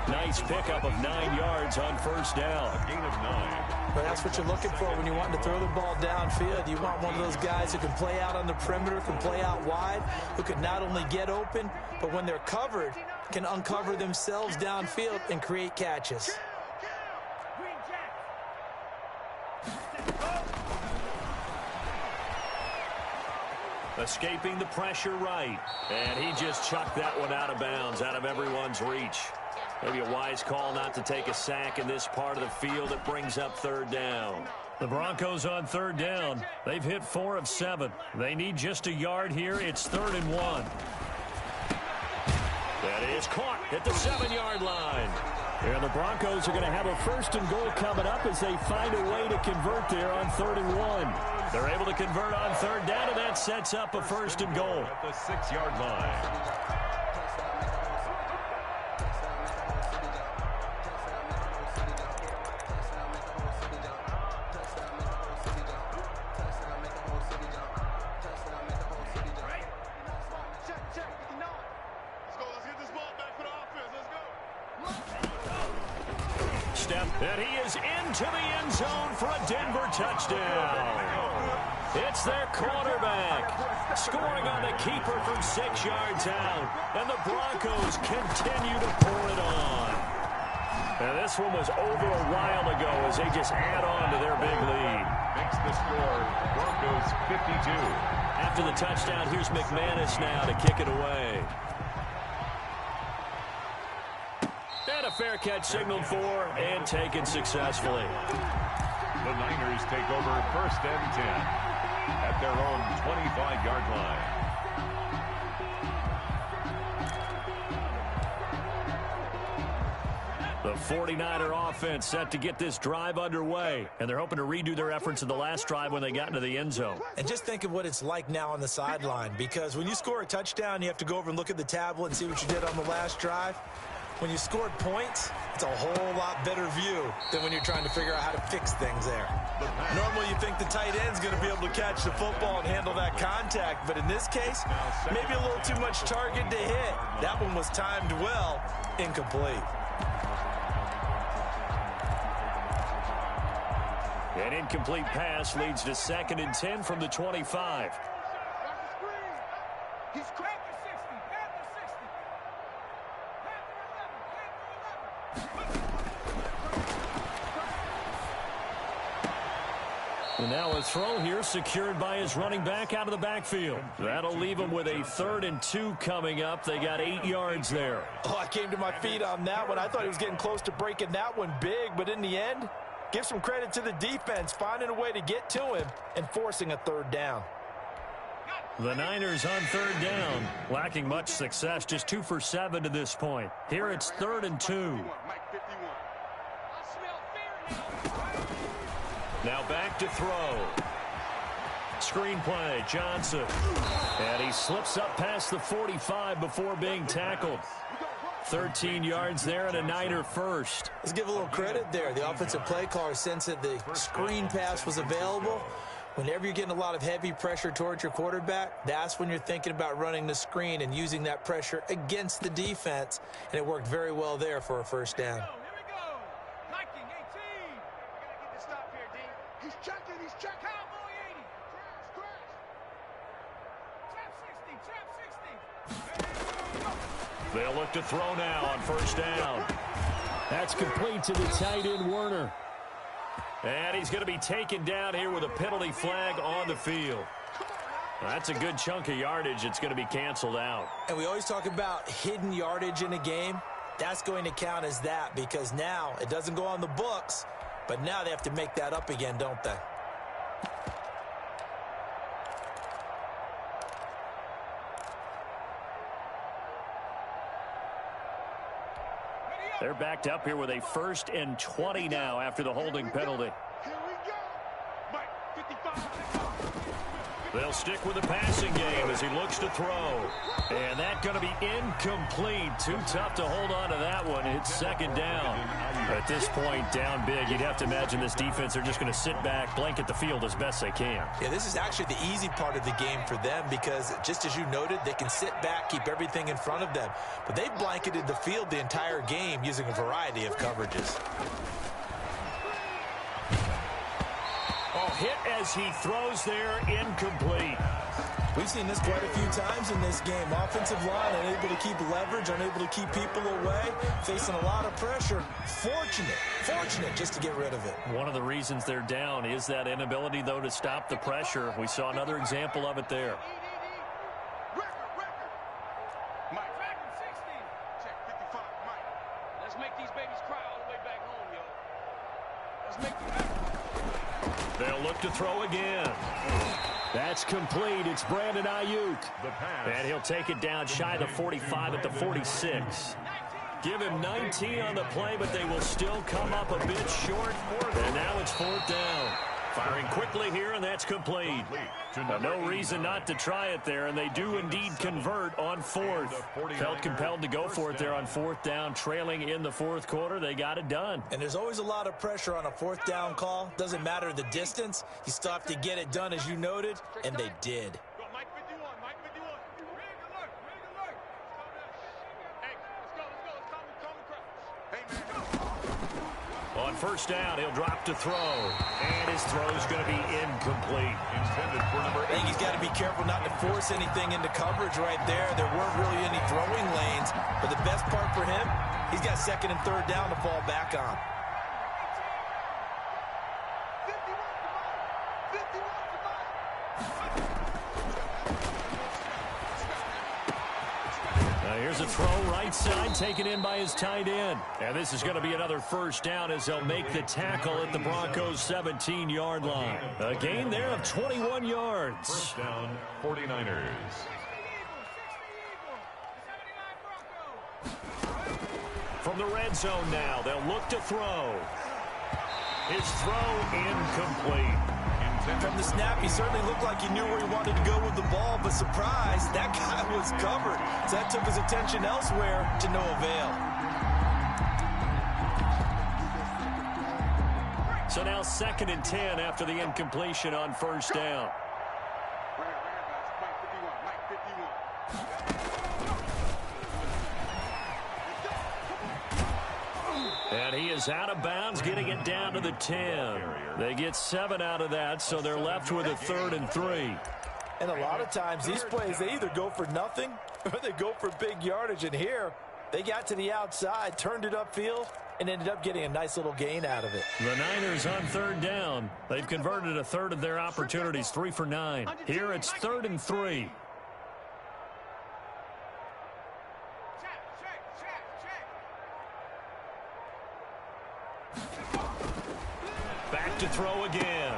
Nice pickup of 9 yards on first down. A gain of 9. But that's what you're looking for when you want to throw the ball downfield. You want one of those guys who can play out on the perimeter, can play out wide, who can not only get open, but when they're covered, can uncover themselves downfield and create catches. Escaping the pressure right. And he just chucked that one out of bounds, out of everyone's reach. Maybe a wise call not to take a sack in this part of the field. It brings up third down. The Broncos on third down. They've hit 4 of 7. They need just a yard here. It's 3rd and 1. That is caught at the 7-yard line. And the Broncos are going to have a 1st and goal coming up as they find a way to convert there on 3rd and 1. They're able to convert on third down, and that sets up a 1st and goal. At the 6-yard line. And he is into the end zone for a Denver touchdown. It's their quarterback scoring on the keeper from 6 yards out. And the Broncos continue to pour it on. And this one was over a while ago as they just add on to their big lead. Makes the score Broncos 52. After the touchdown, here's McManus now to kick it away. And a fair catch signaled for and taken successfully. The Niners take over 1st and 10 at their own 25-yard line. The 49er offense set to get this drive underway, and they're hoping to redo their efforts in the last drive when they got into the end zone. And just think of what it's like now on the sideline, because when you score a touchdown, you have to go over and look at the tablet and see what you did on the last drive. When you scored points, it's a whole lot better view than when you're trying to figure out how to fix things there. Normally you think the tight end's going to be able to catch the football and handle that contact, but in this case, maybe a little too much target to hit. That one was timed well, incomplete. An incomplete pass leads to 2nd and 10 from the 25. He's cracked the 60. And now a throw here secured by his running back out of the backfield. That'll leave him with a 3rd and 2 coming up. They got 8 yards there. Oh, I came to my feet on that one. I thought he was getting close to breaking that one big, but in the end, give some credit to the defense, finding a way to get to him and forcing a 3rd down. The Niners on 3rd down, lacking much success, just 2 for 7 to this point. Here it's 3rd and 2. Now back to throw. Screen play, Johnson. And he slips up past the 45 before being tackled. 13 yards there and a Niner 1st. Let's give a little credit there. The offensive play caller sensed that the screen pass was available, Whenever you're getting a lot of heavy pressure towards your quarterback, that's when you're thinking about running the screen and using that pressure against the defense, and it worked very well there for a first down. Here we go. Viking 18. I gotta get the stop here, D. He's checking. Cowboy 80. Crash. Trap 60. They'll look to throw now on first down. That's complete to the tight end, Werner. And he's going to be taken down here with a penalty flag on the field. That's a good chunk of yardage. It's going to be canceled out. And we always talk about hidden yardage in a game. That's going to count as that because now it doesn't go on the books, but now they have to make that up again, don't they? They're backed up here with a 1st and 20 now after the holding penalty. Here we go. Mike, 55. They'll stick with the passing game as he looks to throw. And that's going to be incomplete. Too tough to hold on to that one. It's 2nd down. At this point, down big, you'd have to imagine this defense are just going to sit back, blanket the field as best they can. Yeah, this is actually the easy part of the game for them because, just as you noted, they can sit back, keep everything in front of them. But they've blanketed the field the entire game using a variety of coverages. Oh, hit as he throws there, incomplete. We've seen this quite a few times in this game. Offensive line unable to keep leverage, unable to keep people away, facing a lot of pressure. Fortunate just to get rid of it. One of the reasons they're down is that inability, though, to stop the pressure. We saw another example of it there. Record. Mike, 60. Check 55, Mike. Let's make these babies cry all the way back home, yo. Let's make them. They'll look to throw again. That's complete. It's Brandon Ayuk. And he'll take it down shy of the 45 at the 46. Give him 19 on the play, but they will still come up a bit short. And now it's 4th down. Firing quickly here, and that's complete. No reason not to try it there, and they do indeed convert on 4th. Felt compelled to go for it there on 4th down, trailing in the 4th quarter. They got it done. And there's always a lot of pressure on a 4th down call. Doesn't matter the distance. You still have to get it done, as you noted, and they did. Go, Mike 51. Really good look. Hey, let's go. Calm the crowd. Hey, man, go. On 1st down, he'll drop to throw. And his throw's going to be incomplete. Intended for number 8. I think he's got to be careful not to force anything into coverage right there. There weren't really any throwing lanes. But the best part for him, he's got 2nd and 3rd down to fall back on. 51. Now here's a throw right side taken in by his tight end. And this is going to be another 1st down as they'll make the tackle at the Broncos' 17-yard line. A gain there of 21 yards. 1st down, 49ers. From the red zone now, they'll look to throw. His throw incomplete. From the snap, he certainly looked like he knew where he wanted to go with the ball, but surprise, that guy was covered. So that took his attention elsewhere to no avail. So now 2nd and 10 after the incompletion on 1st down. Mike 51. And he is out of bounds, getting it down to the 10. They get 7 out of that, so they're left with a 3rd and 3. And a lot of times, these plays, they either go for nothing or they go for big yardage. And here, they got to the outside, turned it upfield, and ended up getting a nice little gain out of it. The Niners on 3rd down. They've converted a third of their opportunities, 3 for 9. Here it's 3rd and 3. Back to throw again.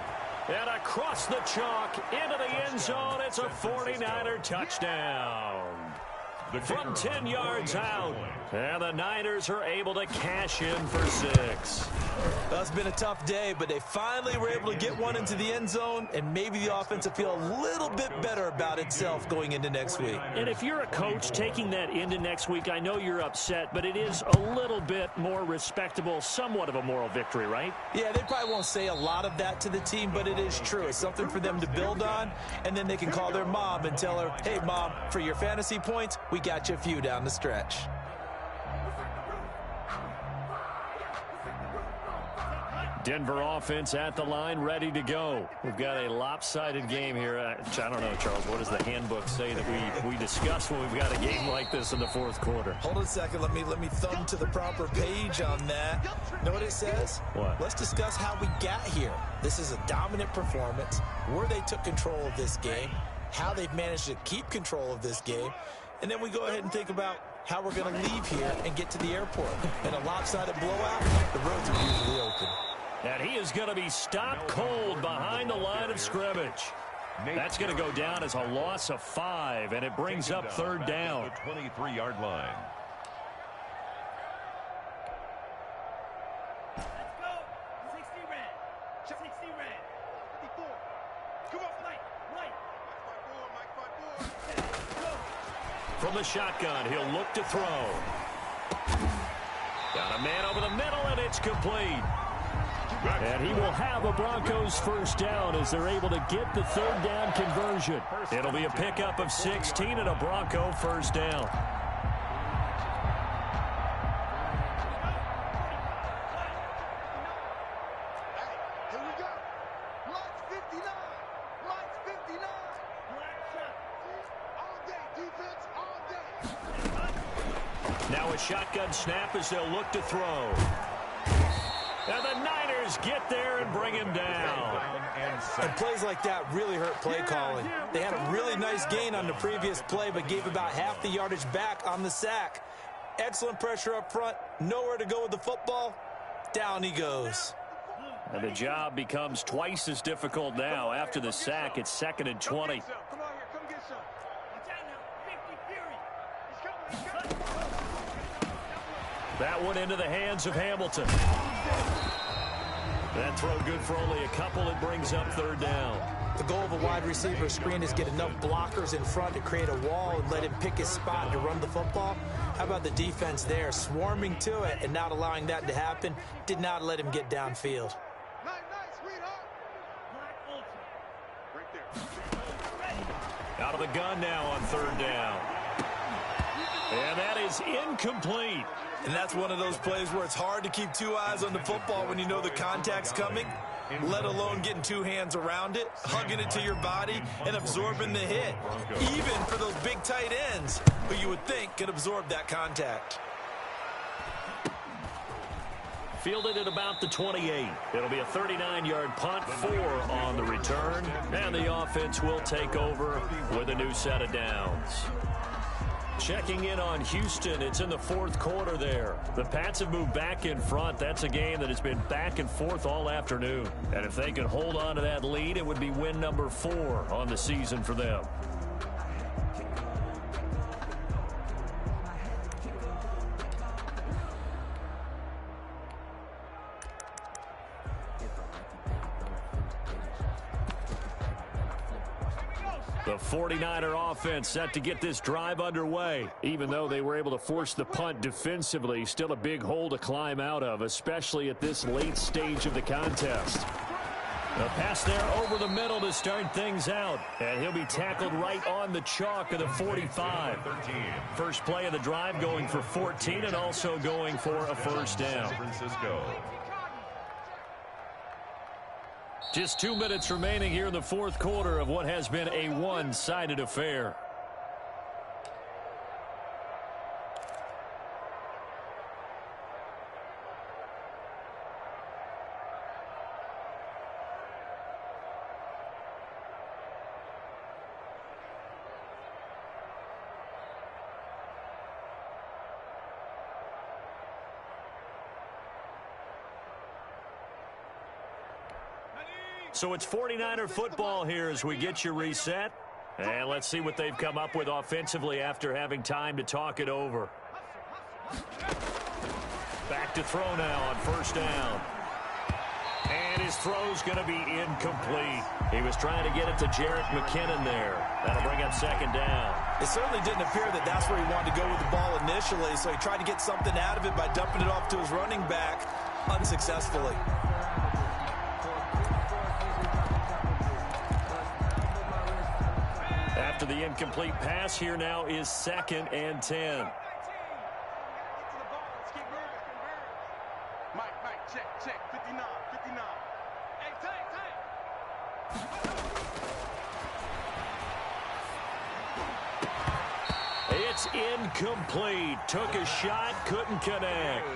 And across the chalk into the end zone. It's a 49er touchdown. from 10 yards out. And the Niners are able to cash in for 6. Well, it's been a tough day, but they finally were able to get one into the end zone, and maybe the offense will feel a little bit better about itself going into next week. And if you're a coach taking that into next week, I know you're upset, but it is a little bit more respectable, somewhat of a moral victory, right? Yeah, they probably won't say a lot of that to the team, but it is true. It's something for them to build on, and then they can call their mom and tell her, hey, Mom, for your fantasy points, we got you a few down the stretch. Denver offense at the line, ready to go. We've got a lopsided game here. I don't know, Charles, what does the handbook say that we discuss when we've got a game like this in the fourth quarter? Hold on a second. Let me thumb to the proper page on that. Know what it says? What? Let's discuss how we got here. This is a dominant performance, where they took control of this game, how they've managed to keep control of this game, and then we go ahead and think about how we're going to leave here and get to the airport. In a lopsided blowout, the roads are usually open. And he is going to be stopped cold behind the line of scrimmage. That's going to go down as a loss of 5, and it brings up third down. 23-yard line. Let's go. 60 red. 60 red. 54. Come on, right. Mike 4. From the shotgun, he'll look to throw. Got a man over the middle, and it's complete. And he will have a Broncos first down as they're able to get the third down conversion. It'll be a pickup of 16 and a Bronco first down. Here we go. Mike 59. Mike 59. All day, defense, all day. Now a shotgun snap as they'll look to throw. And the Niners get there and bring him down. And plays like that really hurt play calling. They had a really nice gain on the previous play, but gave about half the yardage back on the sack. Excellent pressure up front. Nowhere to go with the football. Down he goes. And the job becomes twice as difficult now. After the sack, it's 2nd and 20. Come on here, come get some. Watch out now. 50 Fury. He's coming. That one into the hands of Hamilton. That throw good for only a couple. It brings up third down. The goal of a wide receiver screen is get enough blockers in front to create a wall and let him pick his spot to run the football. How about the defense there, swarming to it and not allowing that to happen? Did not let him get downfield. Nice, sweetheart. Right there. Out of the gun now on third down. And that is incomplete. And that's one of those plays where it's hard to keep two eyes on the football when you know the contact's coming, let alone getting two hands around it, hugging it to your body, and absorbing the hit. Even for those big tight ends who you would think could absorb that contact. Fielded at about the 28. It'll be a 39-yard punt, 4 on the return. And the offense will take over with a new set of downs. Checking in on Houston, it's in the fourth quarter there. The Pats have moved back in front. That's a game that has been back and forth all afternoon. And if they could hold on to that lead, it would be win number 4 on the season for them. The 49er offense set to get this drive underway. Even though they were able to force the punt defensively, still a big hole to climb out of, especially at this late stage of the contest. A pass there over the middle to start things out. And he'll be tackled right on the chalk of the 45. First play of the drive going for 14 and also going for a first down. Just 2 minutes remaining here in the fourth quarter of what has been a one-sided affair. So it's 49er football here as we get you reset. And let's see what they've come up with offensively after having time to talk it over. Back to throw now on first down. And his throw's going to be incomplete. He was trying to get it to Jerick McKinnon there. That'll bring up second down. It certainly didn't appear that that's where he wanted to go with the ball initially, so he tried to get something out of it by dumping it off to his running back unsuccessfully. After the incomplete pass, here now is 2nd and 10. Check, 59. Hey, tank. It's incomplete. Took a shot, couldn't connect.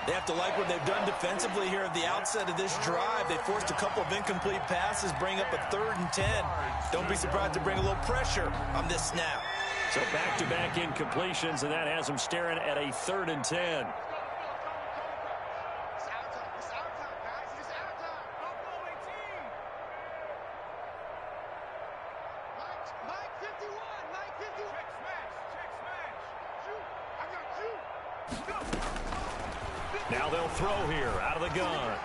They have to like what they've done defensively here at the outset of this drive. They forced a couple of incomplete passes, bring up a 3rd and 10. Don't be surprised to bring a little pressure on this snap. So back-to-back incompletions, and that has them staring at a 3rd and 10. Now they'll throw here out of the gun.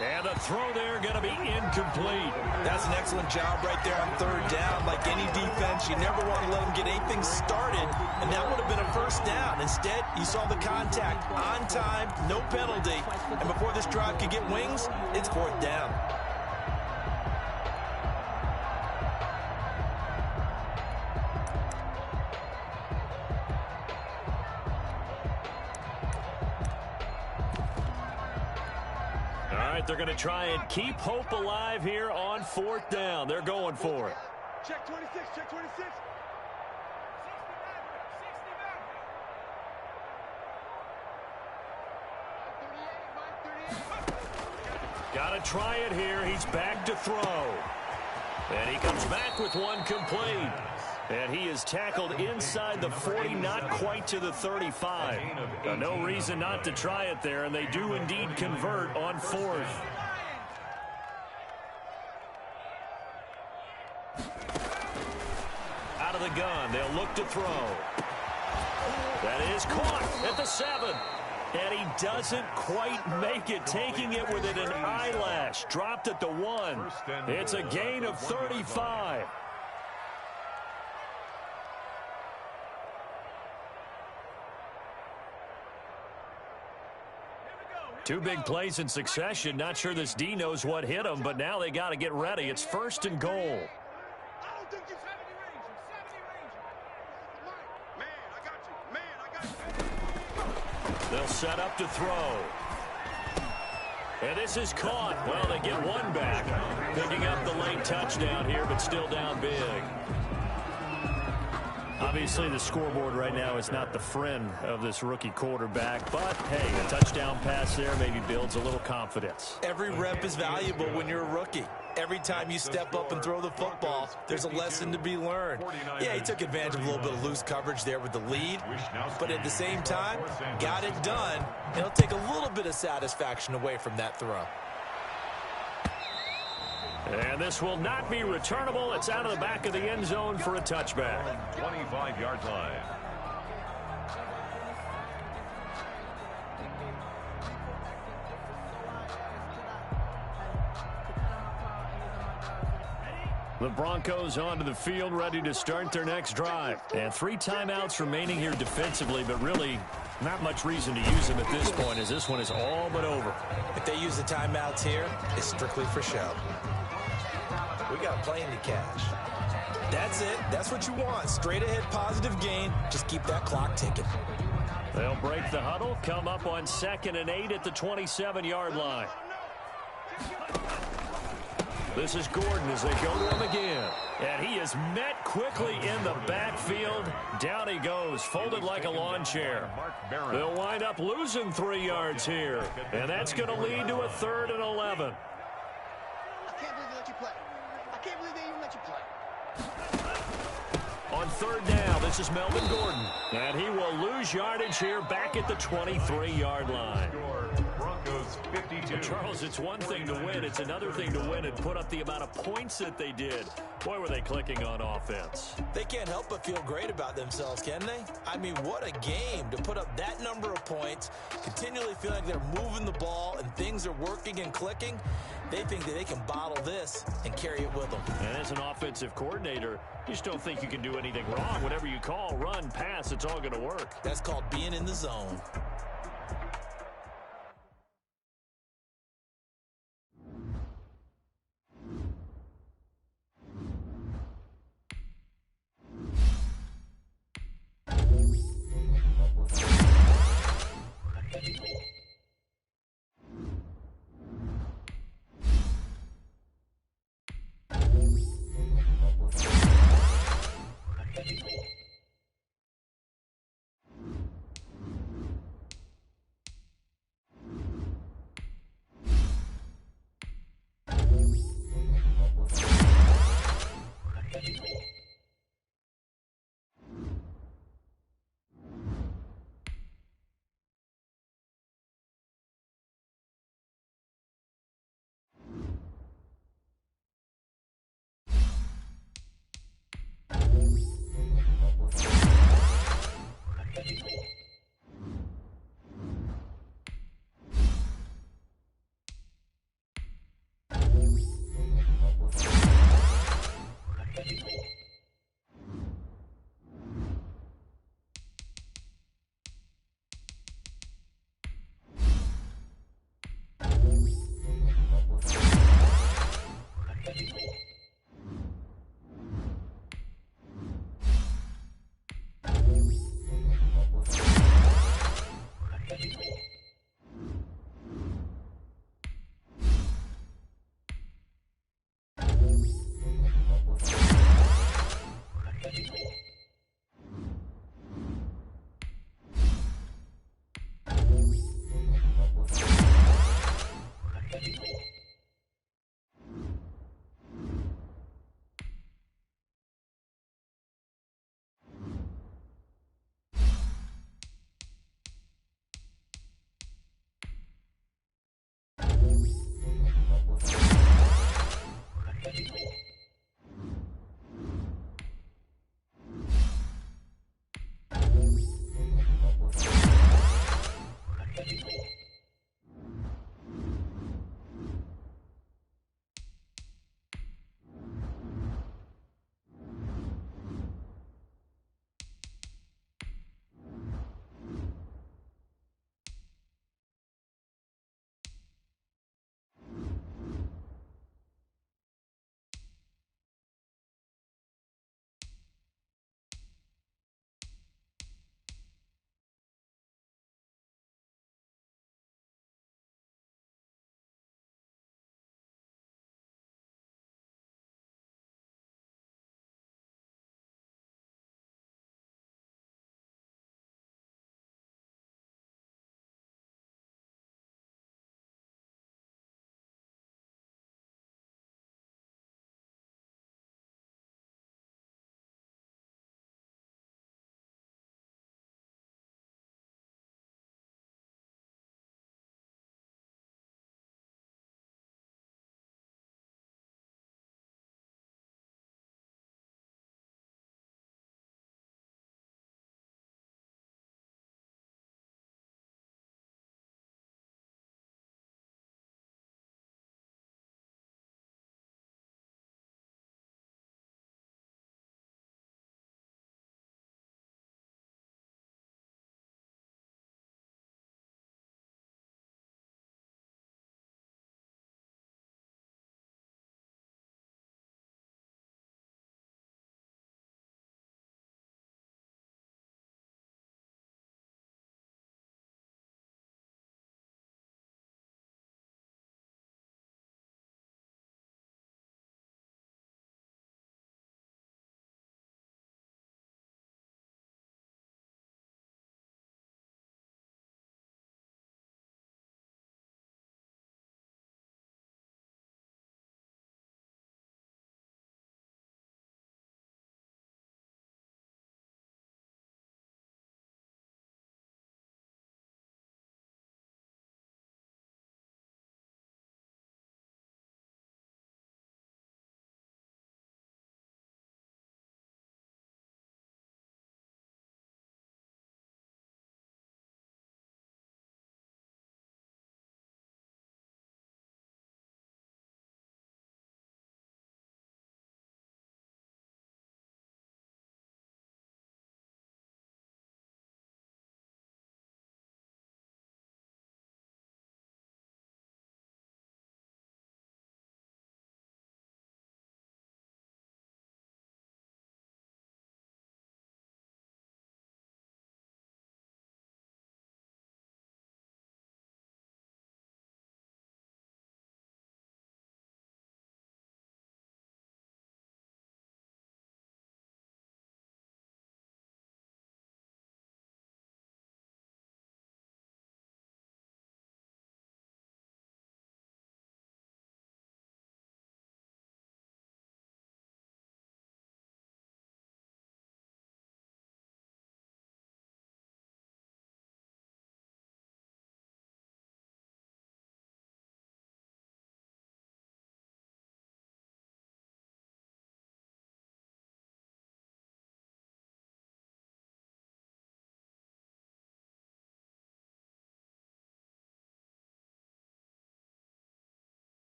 And the throw there going to be incomplete. That's an excellent job right there on 3rd down. Like any defense, you never want to let them get anything started, and that would have been a first down. Instead, you saw the contact on time, no penalty, and before this drive could get wings, it's 4th down. They're going to try and keep hope alive here on 4th down. They're going for it. Check 26. Got to try it here. He's back to throw. And he comes back with one complete. And he is tackled inside the 40, not quite to the 35. No reason not to try it there, and they do indeed convert on 4th. Out of the gun, they'll look to throw. That is caught at the 7. And he doesn't quite make it, taking it within an eyelash. Dropped at the 1. It's a gain of 35. Two big plays in succession. Not sure this D knows what hit him, but now they got to get ready. It's 1st and goal. I don't think you're 70 range. Man, I got you. They'll set up to throw. And this is caught. Well, they get one back. Picking up the late touchdown here, but still down big. Obviously, the scoreboard right now is not the friend of this rookie quarterback. But, hey, a touchdown pass there maybe builds a little confidence. Every rep is valuable when you're a rookie. Every time you step up and throw the football, there's a lesson to be learned. Yeah, he took advantage of a little bit of loose coverage there with the lead. But at the same time, got it done. And it'll take a little bit of satisfaction away from that throw. And this will not be returnable. It's out of the back of the end zone for a touchback. 25-yard line. The Broncos onto the field, ready to start their next drive. And 3 timeouts remaining here defensively, but really not much reason to use them at this point, as this one is all but over. If they use the timeouts here, it's strictly for show. We got a plane to catch. That's it. That's what you want. Straight ahead positive gain. Just keep that clock ticking. They'll break the huddle, come up on 2nd and 8 at the 27-yard line. This is Gordon as they go to him again. And he is met quickly in the backfield. Down he goes, folded like a lawn chair. They'll wind up losing 3 yards here. And that's going to lead to a 3rd and 11. On 3rd down, this is Melvin Gordon. And he will lose yardage here back at the 23-yard line. goes 52. Charles, it's one thing to win. It's another thing to win and put up the amount of points that they did. Boy, were they clicking on offense. They can't help but feel great about themselves, can they? I mean, what a game to put up that number of points, continually feel like they're moving the ball and things are working and clicking. They think that they can bottle this and carry it with them. And as an offensive coordinator, you just don't think you can do anything wrong. Whatever you call, run, pass, it's all going to work. That's called being in the zone.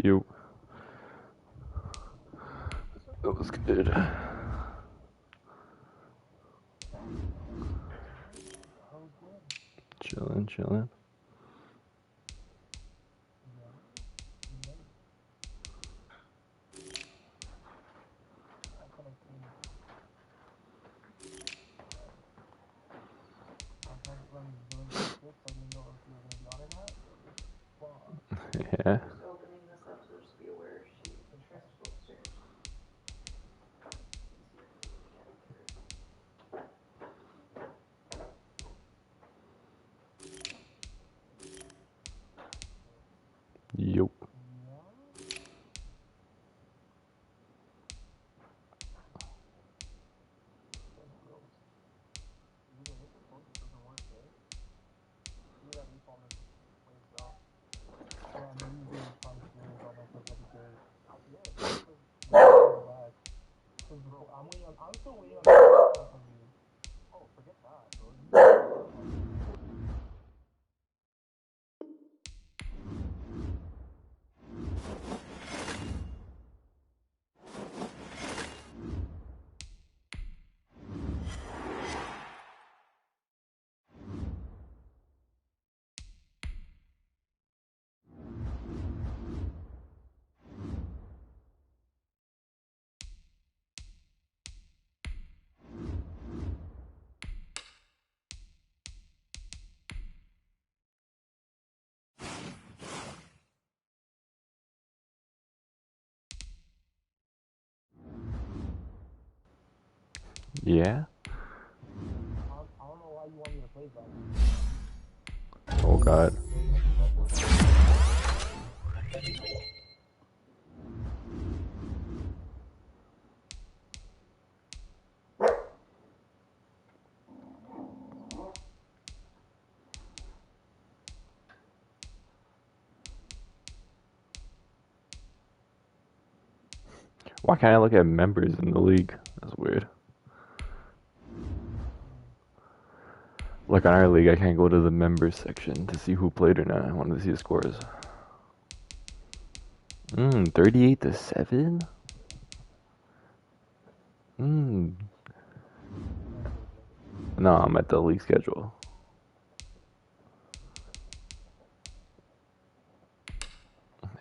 You. That was good. Chilling, chilling. Yeah. Opening this up, so just be aware she tries to go upstairs. Yup. Yeah. Oh God. Why can't I look at members in the league? That's weird. Like on our league, I can't go to the members section to see who played or not. I wanted to see the scores. 38-7. No, I'm at the league schedule.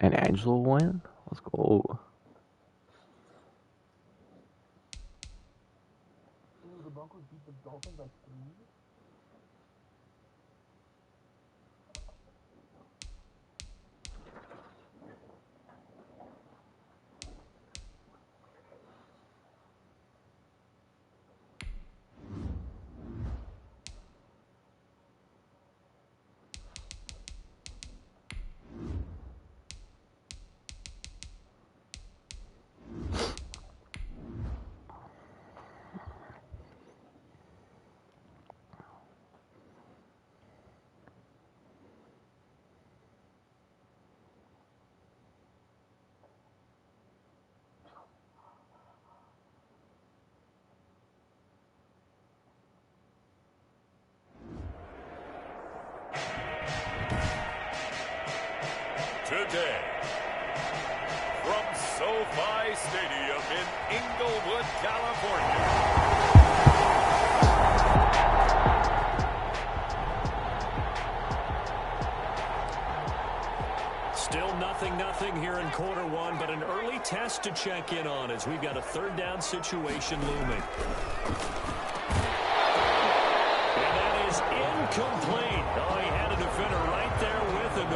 And Angelo won? Let's go. Today, from SoFi Stadium in Inglewood, California. Still 0-0 here in quarter one, but an early test to check in on as we've got a third down situation looming. And that is incomplete. Oh, he had a defender right there with him.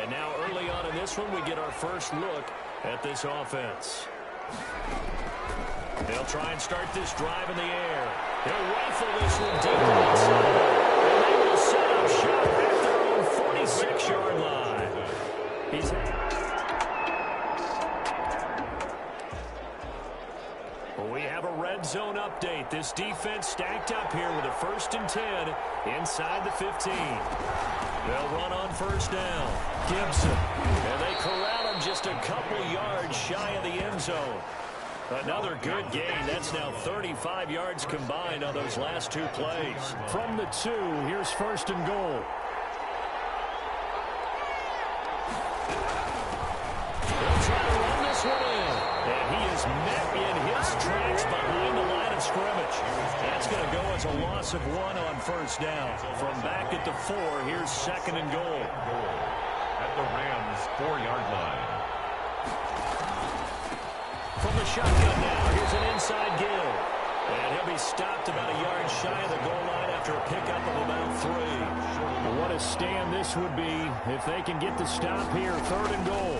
And now early on in this one, we get our first look at this offense. They'll try and start this drive in the air. They'll rifle this one deep inside. And they will set up shop at their own 46-yard line. We have a red zone update. This defense stacked up here with a 1st and 10 inside the 15. They'll run on first down. Gibson. And they corral him just a couple yards shy of the end zone. Another good gain. That's now 35 yards combined on those last two plays. From the 2, here's first and goal. He'll try to run this one in. And he is met in his tracks behind the line of scrimmage. That's going to go as a loss of 1 on first down. From back at the 4, here's second and goal. At the Rams' 4-yard line. From the shotgun now, here's an inside Gill. And he'll be stopped about a yard shy of the goal line after a pickup of about 3. What a stand this would be if they can get the stop here, third and goal.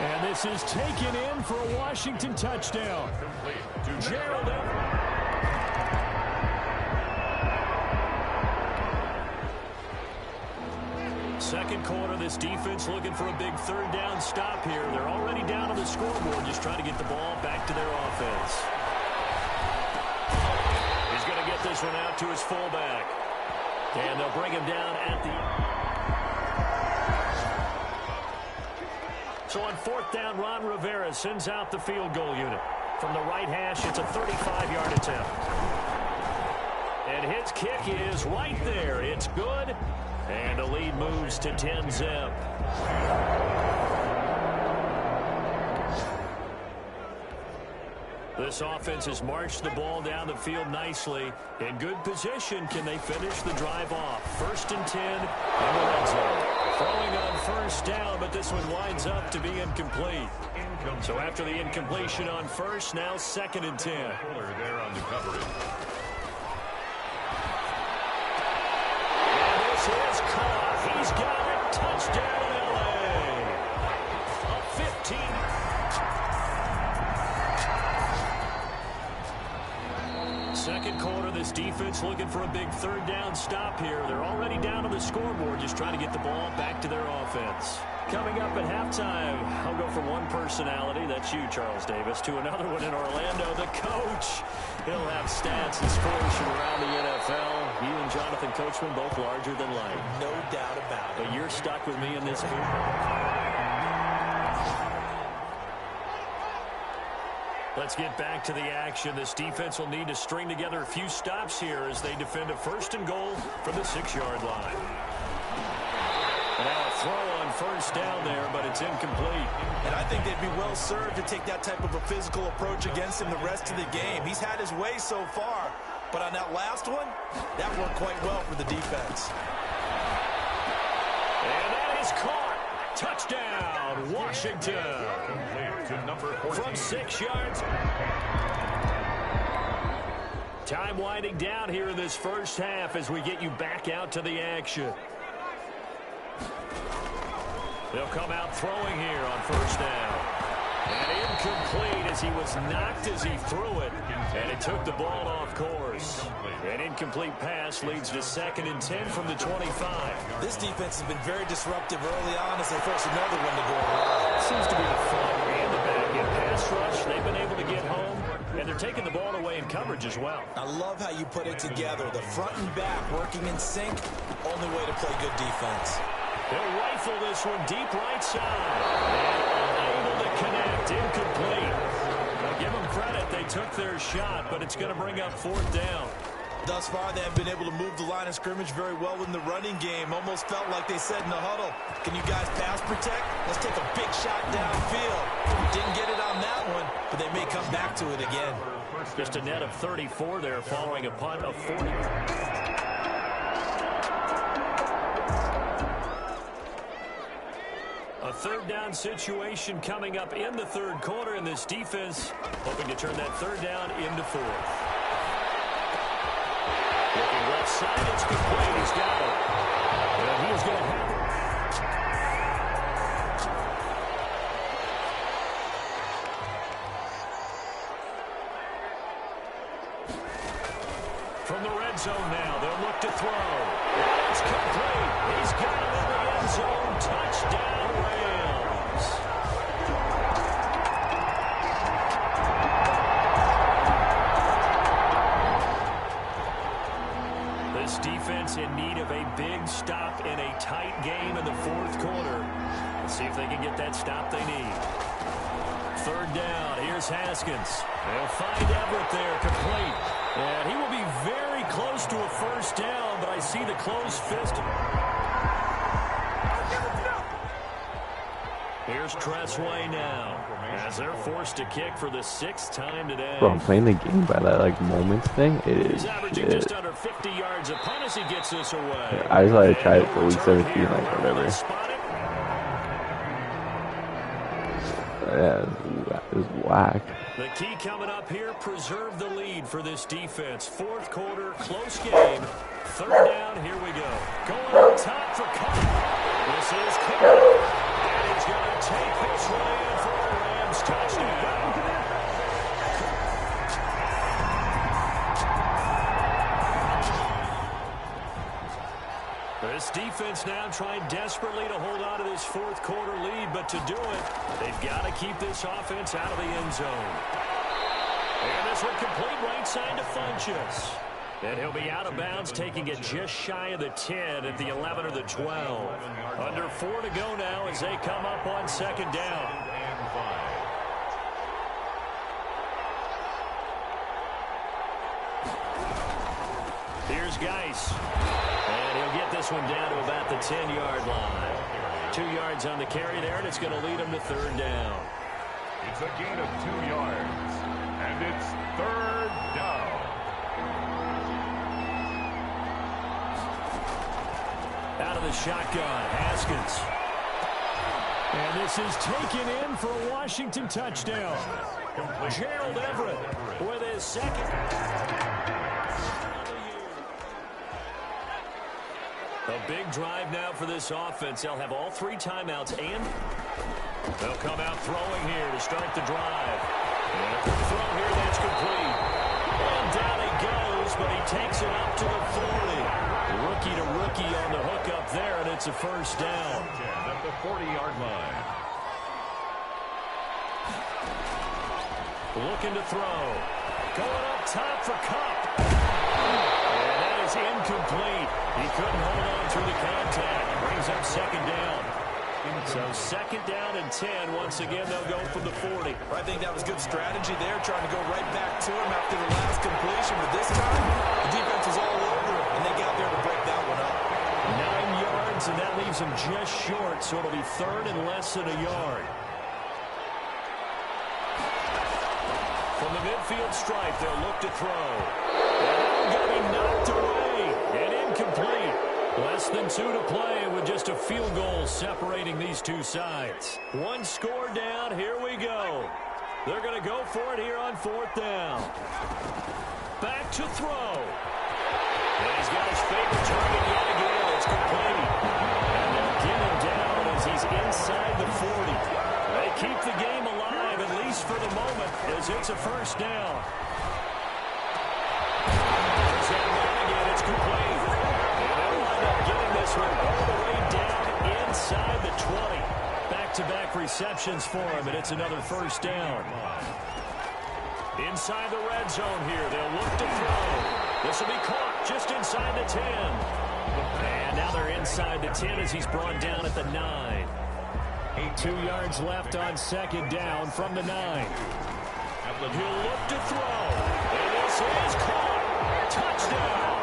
And this is taken in for a Washington touchdown. Gerald Everett. Second quarter, this defense looking for a big third down stop here. They're already down on the scoreboard, just trying to get the ball back to their offense. He's going to get this one out to his fullback. And they'll bring him down at the... So on fourth down, Ron Rivera sends out the field goal unit. From the right hash, it's a 35-yard attempt. And his kick is right there. It's good. And the lead moves to 10-zip. This offense has marched the ball down the field nicely. In good position, can they finish the drive off? First and 10 in the red zone. Throwing on first down, but this one winds up to be incomplete. So after the incompletion on first, now second and 10. There on the coverage. Is caught. He's got it. Touchdown, L.A. A 15. Second quarter, this defense looking for a big third down stop here. They're already down on the scoreboard, just trying to get the ball back to their offense. Coming up at halftime, I'll go from one personality, that's you, Charles Davis, to another one in Orlando, the coach. He'll have stats and scores from around the NFL. You and Jonathan Coachman both larger than life. No doubt about it. But you're stuck with me in this game. Let's get back to the action. This defense will need to string together a few stops here as they defend a first and goal from the 6-yard line. And now a throw on first down there, but it's incomplete. And I think they'd be well served to take that type of a physical approach against him the rest of the game. He's had his way so far, but on that last one, that worked quite well for the defense. And that is caught. Touchdown, Washington. To number 14. From 6 yards. Time winding down here in this first half as we get you back out to the action. They'll come out throwing here on first down. And incomplete as he was knocked as he threw it. And it took the ball off course. An incomplete pass leads to second and 10 from the 25. This defense has been very disruptive early on as they force another one to go around. Seems to be the front and the back. In pass rush, they've been able to get home. And they're taking the ball away in coverage as well. I love how you put it together. The front and back working in sync. Only way to play good defense. They'll rifle this one deep right side. And unable to connect. Incomplete. Now give them credit. They took their shot, but it's going to bring up fourth down. Thus far, they have been able to move the line of scrimmage very well in the running game. Almost felt like they said in the huddle, can you guys pass protect? Let's take a big shot downfield. Didn't get it on that one, but they may come back to it again. Just a net of 34 there following a punt of 40. A third down situation coming up in the third quarter, and this defense hoping to turn that third down into fourth. Looking left side, it's complete. He's got it. And he's going to have it. From the red zone now, they'll look to throw. And it's complete. He's got it in the end zone. Touchdown, Rams. This defense in need of a big stop in a tight game in the fourth quarter. Let's see if they can get that stop they need. is Haskins. They'll find Everett there, complete. And he will be very close to a first down, but I see the closed fist. Here's Tressway now, as they're forced to kick for the 6th time today. Bro, I'm playing the game by that like moments thing. It is He's averaging shit. just under 50 yards a punt as he gets this away. I just like tried it for week 17, like whatever. Yeah, it was whack. The key coming up here, preserve the lead for this defense. 4th quarter, close game. 3rd down, here we go. Going on top for Cup. This is Cup. And he's going to take this way in for a Rams touchdown. This defense now trying desperately to hold on to this 4th quarter lead, but to do it, they've got to keep this offense out of the end zone. And this one complete right side to Funchess. And he'll be out of bounds, taking it just shy of the 10 at the 11 or the 12. Under 4 to go now as they come up on 2nd down. Here's Geis. And he'll get this one down to about the 10-yard line. 2 yards on the carry there, and it's going to lead him to 3rd down. It's a gain of 2 yards, and it's 3rd down. Out of the shotgun, Haskins. And this is taken in for a Washington touchdown. Gerald Everett with his 2nd. A big drive now for this offense. They'll have all 3 timeouts, and they'll come out throwing here to start the drive. And the throw here, that's complete. And down he goes, but he takes it up to the 40. Rookie to rookie on the hook up there, and it's a first down. At the 40-yard line. Looking to throw. Going up top for Cup. And that is incomplete. He couldn't hold on through the contact. Brings up 2nd down. So 2nd down and 10. Once again, they'll go from the 40. I think that was good strategy there, trying to go right back to him after the last completion. But this time, the defense was all over him, and they got there to break that one up. 9 yards, and that leaves him just short. So it'll be 3rd and less than a yard. From the midfield stripe, they'll look to throw. And going to be knocked away and incomplete. Less than 2 to play with just a field goal separating these two sides. 1 score down. Here we go. They're going to go for it here on 4th down. Back to throw. And he's got his favorite target yet again. It's complete. And they'll get him down as he's inside the 40. They keep the game alive, at least for the moment, as it's a first down. There's that run again. It's complete. And they'll wind up getting this one all the way down inside the 20. Back-to-back receptions for him, and it's another first down. Inside the red zone here, they'll look to throw. This will be caught just inside the 10. And now they're inside the 10 as he's brought down at the 9. 2 yards left on 2nd down from the 9. He'll look to throw. And this is caught. Touchdown.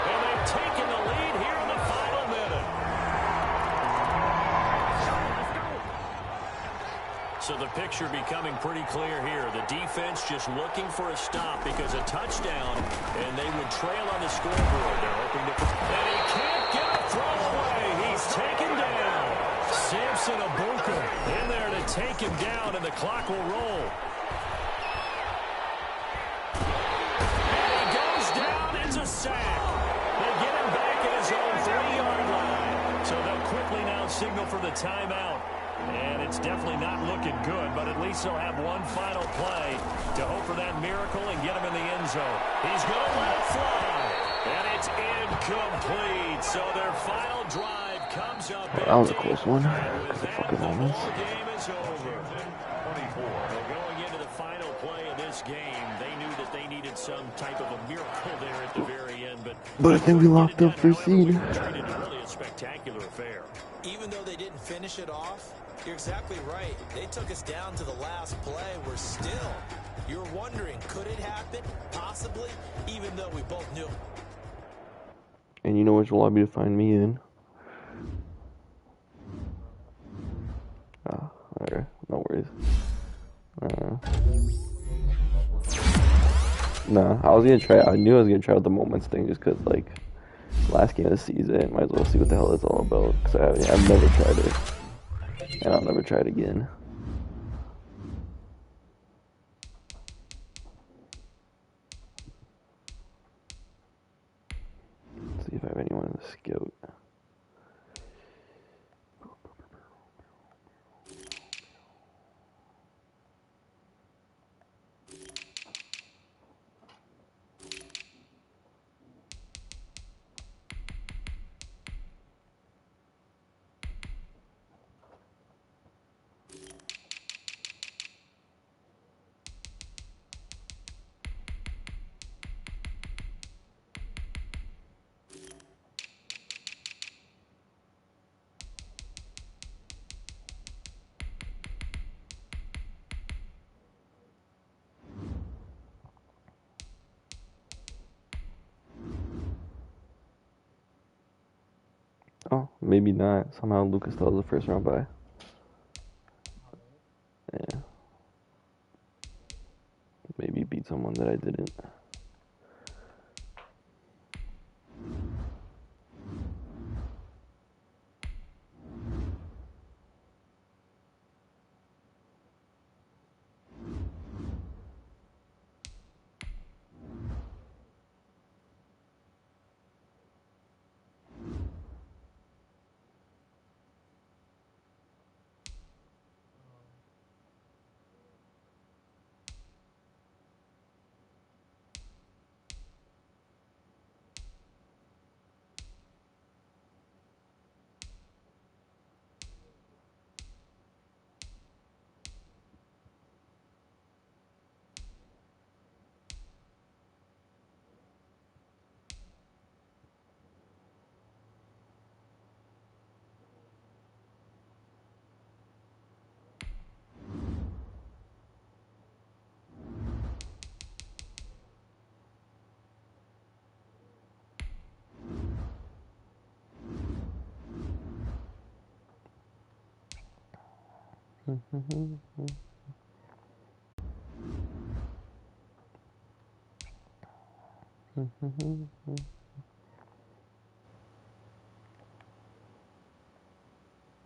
And they've taken the lead here in the final minute. So the picture becoming pretty clear here. The defense just looking for a stop because a touchdown, and they would trail on the scoreboard. They're hoping to... And he can't get a throw away. He's taken down. Samson Abuka in there to take him down, and the clock will roll. And he goes down. It's a sack. They get him back at his own 3-yard line. So they'll quickly now signal for the timeout. And it's definitely not looking good, but at least they'll have one final play to hope for that miracle and get him in the end zone. He's going to let it fly. And it's incomplete. So their final drive comes up. Well, that was a close one. Because of fucking moments. The game is over. 24. Well, going into the final play of this game, they knew that they needed some type of a miracle there at the very end. But I think we locked up for seed. Treated really a spectacular affair. even though they didn't finish it off, you're exactly right. They took us down to the last play. We're still, you're wondering, could it happen? Possibly, even though we both knew. And you know which lobby to find me in? Ah, okay, no worries. Nah, I was gonna try. I knew I was gonna try out the moments thing just cause like last game of the season. Might as well see what the hell it's all about. Cause I've never tried it, and I'll never try it again. Let's see if I have anyone in the scout. Oh, maybe not. Somehow Lucas still has the first round bye. Yeah. Maybe beat someone that I didn't.